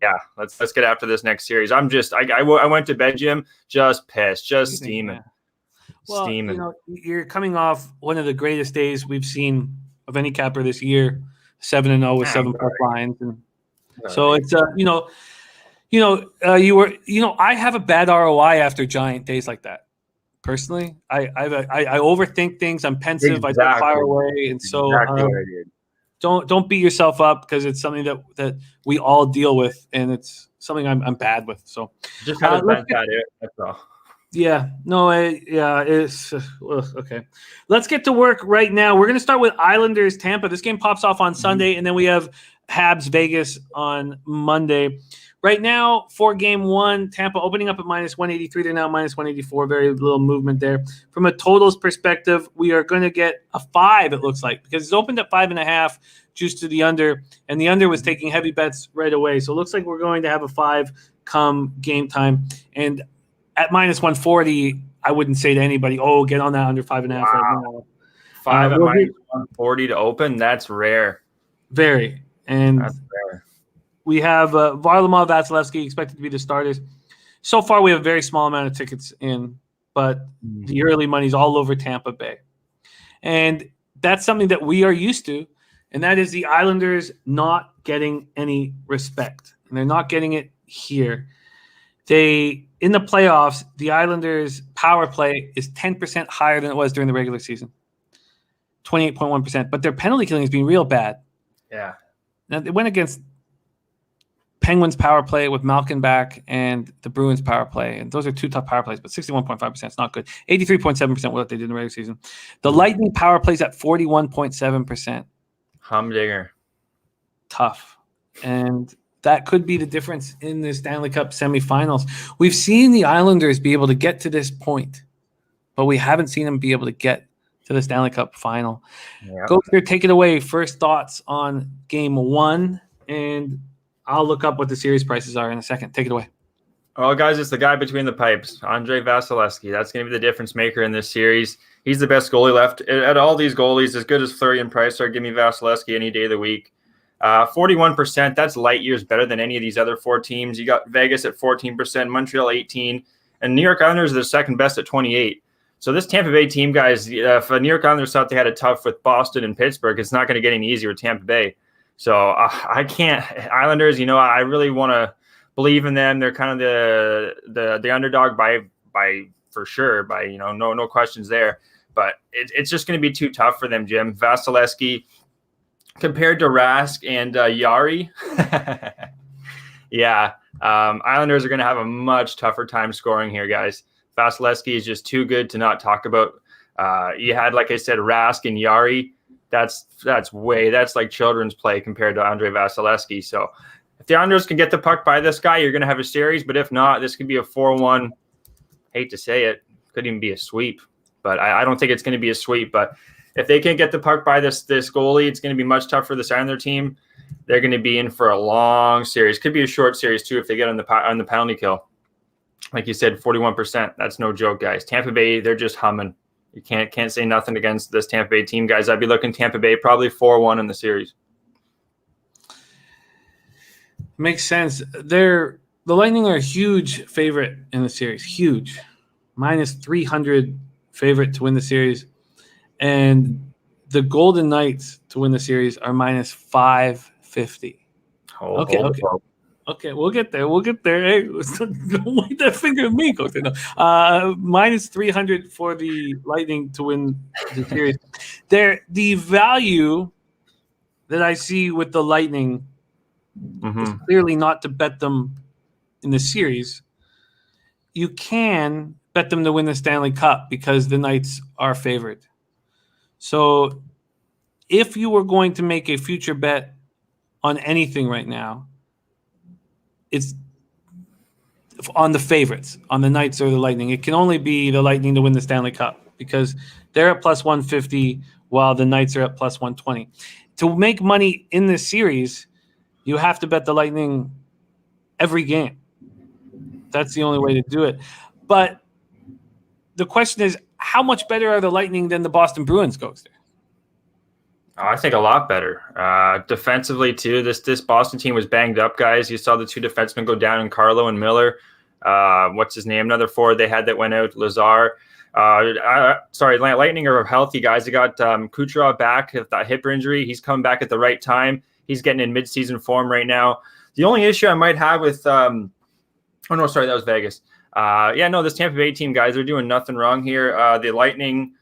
Yeah, let's get after this next series. I went to bed, Jim, just pissed, just steaming. Well, you're coming off one of the greatest days we've seen of any capper this year, 7-0 with 7+ lines, and so it's I have a bad ROI after giant days like that. Personally, I overthink things. I'm pensive. Exactly. I fire away, and so don't beat yourself up because it's something that we all deal with, and it's something I'm bad with. So just had a bad day. That's all. Yeah, no, it's okay. Let's get to work right now. We're going to start with Islanders Tampa. This game pops off on Sunday, and then we have Habs Vegas on Monday. Right now, for game 1, Tampa opening up at minus 183. They're now minus 184. Very little movement there. From a totals perspective, we are going to get a 5, it looks like, because it's opened at 5.5, juice to the under, and the under was taking heavy bets right away. So it looks like we're going to have a 5 come game time. And at minus 140, I wouldn't say to anybody, get on that under 5.5 right now. 5 at minus 140 to open? That's rare. Very. And that's rare. We have Varlamov, Vasilevsky expected to be the starters. So far, we have a very small amount of tickets in, but the early money's all over Tampa Bay. And that's something that we are used to, and that is the Islanders not getting any respect. And they're not getting it here. In the playoffs, the Islanders' power play is 10% higher than it was during the regular season, 28.1%. But their penalty killing has been real bad. Yeah. Now, they went against Penguins' power play with Malkin back and the Bruins' power play. And those are 2 tough power plays, but 61.5% is not good. 83.7% what they did in the regular season. The Lightning power plays at 41.7%. Humdinger. Tough. And that could be the difference in the Stanley Cup semifinals. We've seen the Islanders be able to get to this point, but we haven't seen them be able to get to the Stanley Cup final. Yep. Go here, take it away. First thoughts on game 1, and I'll look up what the series prices are in a second. Take it away. Well, guys, it's the guy between the pipes, Andrei Vasilevsky. That's going to be the difference maker in this series. He's the best goalie left. At all these goalies, as good as Fleury and Price are, give me Vasilevsky any day of the week. 41%, that's light years better than any of these other 4 teams. You got Vegas at 14%, Montreal 18%, and New York Islanders are the second best at 28%. So this Tampa Bay team, guys, if New York Islanders thought they had it tough with Boston and Pittsburgh, it's not going to get any easier with Tampa Bay. So I can't – Islanders, I really want to believe in them. They're kind of the underdog by for sure, by no questions there. But it's just going to be too tough for them, Jim. Vasilevsky compared to Rask and Yari, yeah, Islanders are going to have a much tougher time scoring here, guys. Vasilevsky is just too good to not talk about. You had, like I said, Rask and Yari. That's like children's play compared to Andre Vasilevsky. So if the Islanders can get the puck by this guy, you're going to have a series. But if not, this could be a 4-1. Hate to say it, could even be a sweep. But I don't think it's going to be a sweep. But if they can't get the puck by this goalie, it's going to be much tougher for this Islander team. They're going to be in for a long series. Could be a short series too if they get on the penalty kill. Like you said, 41%. That's no joke, guys. Tampa Bay, they're just humming. You can't say nothing against this Tampa Bay team, guys. I'd be looking Tampa Bay probably 4-1 in the series. Makes sense. The Lightning are a huge favorite in the series. Huge. -300 favorite to win the series. And the Golden Knights to win the series are -550. Okay, we'll get there. Hey, don't point that finger at me, Coach. No. -300 for the Lightning to win the series. The value that I see with the Lightning is clearly not to bet them in the series. You can bet them to win the Stanley Cup because the Knights are favored. So if you were going to make a future bet on anything right now, it's on the favorites, on the Knights or the Lightning. It can only be the Lightning to win the Stanley Cup because they're at +150 while the Knights are at +120. To make money in this series, you have to bet the Lightning every game. That's the only way to do it. But the question is, how much better are the Lightning than the Boston Bruins, Ghoster? I think a lot better. Defensively, too, this Boston team was banged up, guys. You saw the 2 defensemen go down in Carlo and Miller. What's his name? Another forward they had that went out, Lazar. Lightning are healthy, guys. They got Kucherov back with that hip injury. He's coming back at the right time. He's getting in midseason form right now. The only issue I might have with that was Vegas. This Tampa Bay team, guys, they're doing nothing wrong here. The Lightning,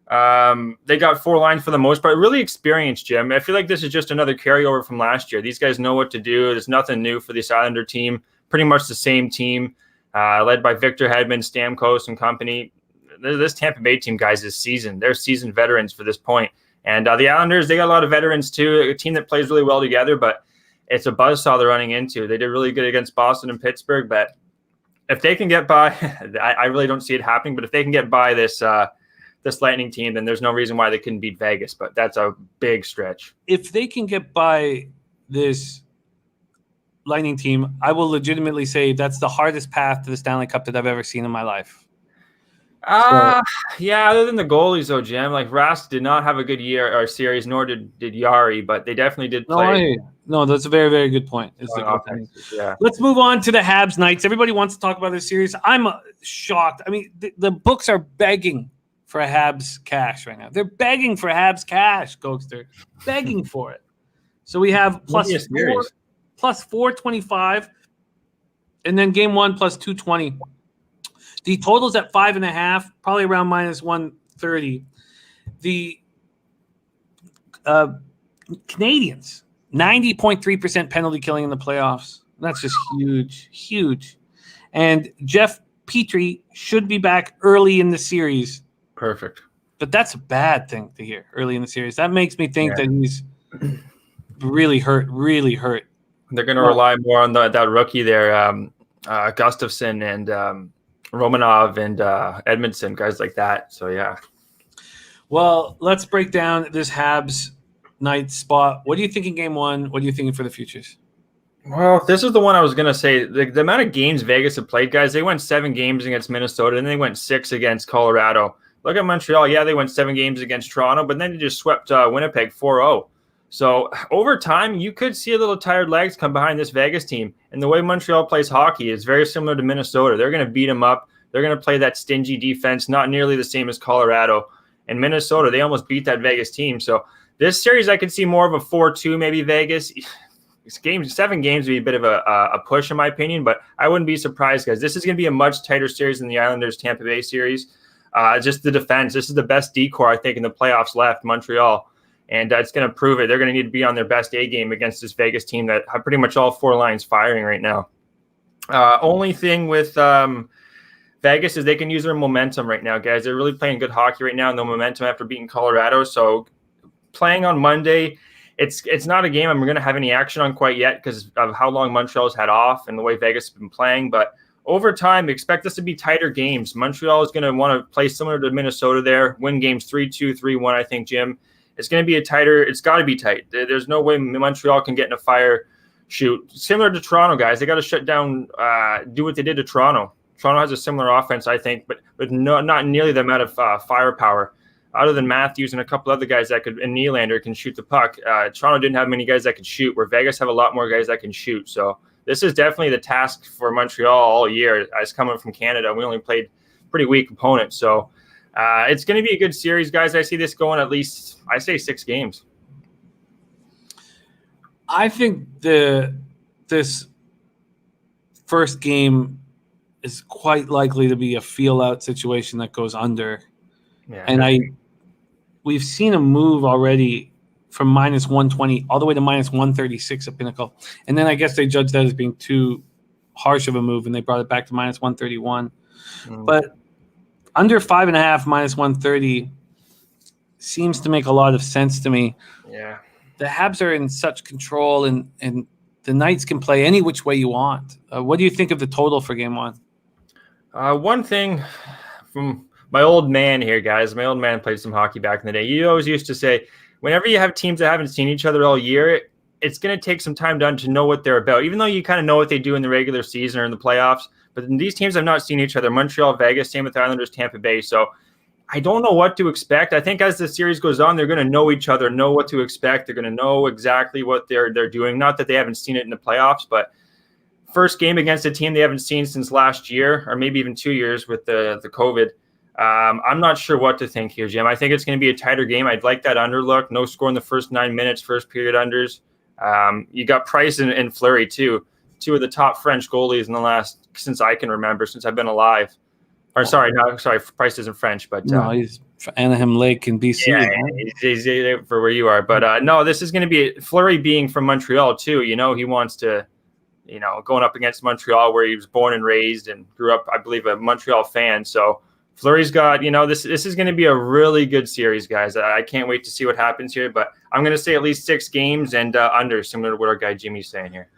they got 4 lines for the most part. Really experienced, Jim. I feel like this is just another carryover from last year. These guys know what to do. There's nothing new for this Islander team. Pretty much the same team, led by Victor Hedman, Stamkos, and company. This Tampa Bay team, guys, is seasoned. They're seasoned veterans for this point. And the Islanders, they got a lot of veterans too. A team that plays really well together, but it's a buzzsaw they're running into. They did really good against Boston and Pittsburgh, but if they can get by, I really don't see it happening, but if they can get by this Lightning team, then there's no reason why they couldn't beat Vegas, but that's a big stretch. If they can get by this Lightning team, I will legitimately say that's the hardest path to the Stanley Cup that I've ever seen in my life. Other than the goalies, though, Jim, like Rask did not have a good year or series, nor did Yari, but they definitely did play. No, that's a very, very good point. Yeah. Let's move on to the Habs Knights. Everybody wants to talk about this series. I'm shocked. I mean, the books are begging for a Habs cash right now. They're begging for Habs cash, Gokster. Begging for it. So we have plus 425, and then game 1 plus 220. The total's at 5.5, probably around -130. The Canadiens, 90.3% penalty killing in the playoffs. That's just huge. And Jeff Petrie should be back early in the series. Perfect. But that's a bad thing to hear early in the series. That makes me think that he's really hurt. They're going to rely more on that rookie there, Gustafsson and Romanov and Edmondson, guys like that. So, yeah. Well, let's break down this Habs Knights spot. What are you thinking game 1? What are you thinking for the futures? Well, this is the one I was going to say. The amount of games Vegas have played, guys, they went 7 games against Minnesota, and they went 6 against Colorado. look at Montreal. Yeah, they went 7 games against Toronto, but then they just swept Winnipeg 4-0. So over time, you could see a little tired legs come behind this Vegas team. And the way Montreal plays hockey is very similar to Minnesota. They're going to beat them up. They're going to play that stingy defense, not nearly the same as Colorado. And Minnesota, they almost beat that Vegas team. So this series, I could see more of a 4-2, maybe Vegas. 7 games would be a bit of a push, in my opinion, but I wouldn't be surprised, guys. This is going to be a much tighter series than the Islanders-Tampa Bay series. Just the defense. This is the best decor, I think, in the playoffs left, Montreal. And it's going to prove it. They're going to need to be on their best A game against this Vegas team that have pretty much all 4 lines firing right now. Only thing with Vegas is they can use their momentum right now, guys. They're really playing good hockey right now, and the momentum after beating Colorado. So playing on Monday, it's not a game I'm going to have any action on quite yet because of how long Montreal's had off and the way Vegas has been playing. But over time, expect this to be tighter games. Montreal is going to want to play similar to Minnesota there, win games 3-2, 3-1, I think, Jim. It's going to be it's got to be tight. There's no way Montreal can get in a fire shoot. Similar to Toronto, guys. They got to shut down, do what they did to Toronto. Toronto has a similar offense, I think, but not nearly the amount of firepower. Other than Matthews and a couple other guys and Nylander can shoot the puck. Toronto didn't have many guys that could shoot, where Vegas have a lot more guys that can shoot. So this is definitely the task for Montreal all year. As coming from Canada, we only played pretty weak opponents. So it's going to be a good series, guys. I see this going at least, I say 6 games. I think this first game is quite likely to be a feel-out situation that goes under. Yeah. And we've seen a move already from -120 all the way to -136 at Pinnacle. And then I guess they judged that as being too harsh of a move, and they brought it back to -131. But under 5.5 -130 seems to make a lot of sense to me. Yeah. The Habs are in such control, and the Knights can play any which way you want. What do you think of the total for Game 1? One thing from my old man here, guys. My old man played some hockey back in the day. You always used to say, whenever you have teams that haven't seen each other all year, it's going to take some time to know what they're about, even though you kind of know what they do in the regular season or in the playoffs. But these teams have not seen each other. Montreal, Vegas, same with the Islanders, Tampa Bay. So I don't know what to expect. I think as the series goes on, they're going to know each other, know what to expect. They're going to know exactly what they're doing. Not that they haven't seen it in the playoffs, but first game against a team they haven't seen since last year, or maybe even 2 years with the COVID. I'm not sure what to think here, Jim. I think it's going to be a tighter game. I'd like that under look. No score in the first 9 minutes, first period unders. You got Price and Fleury, too. 2 of the top French goalies in the last, since I can remember, since I've been alive. Or sorry, Price isn't French, but no, he's Anaheim Lake in BC. Yeah, he's for where you are. But no, this is going to be Fleury being from Montreal too. You know, he wants to, going up against Montreal where he was born and raised and grew up, I believe, a Montreal fan. So Fleury's got, this is going to be a really good series, guys. I can't wait to see what happens here. But I'm going to say at least 6 games and under, similar to what our guy Jimmy's saying here.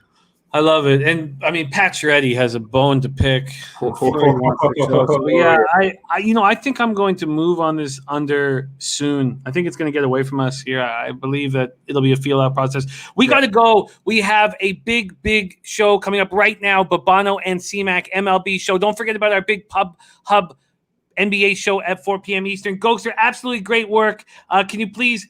I love it. And I mean, Pat Chiaretti has a bone to pick. So, yeah, I think I'm going to move on this under soon. I think it's going to get away from us here. I believe that it'll be a feel out process. We got to go. We have a big show coming up right now. Babano and CMAC MLB show. Don't forget about our big Pub Hub NBA show at 4 p.m. Eastern. Ghoster, absolutely great work. Can you please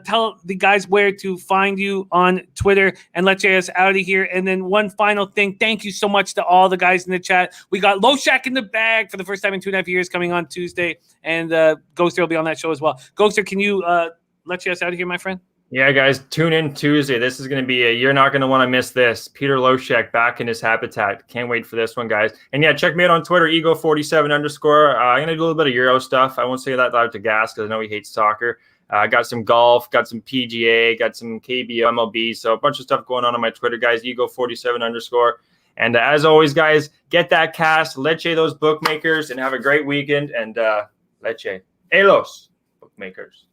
tell the guys where to find you on Twitter and let's get us out of here. And then one final thing. Thank you so much to all the guys in the chat. We got Low Shack in the bag for the first time in 2.5 years coming on Tuesday. And Ghoster will be on that show as well. Ghoster, can you let us out of here, my friend? Yeah, guys, tune in Tuesday. This is going to be you're not going to want to miss this. Peter Loshek back in his habitat. Can't wait for this one, guys. And yeah, check me out on Twitter, ego47_. I'm going to do a little bit of Euro stuff. I won't say that loud to Gas because I know he hates soccer. Got some golf, got some PGA, got some KB, MLB. So a bunch of stuff going on my Twitter, guys, ego47_. And as always, guys, get that cast, leche those bookmakers, and have a great weekend. And leche. Elos, bookmakers.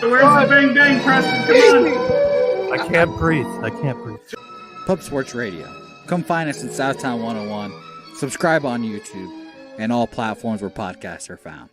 Where's the bang bang, Preston? Come on. I can't breathe. Pub Sports Radio. Come find us in Southtown 101. Subscribe on YouTube. and all platforms where podcasts are found.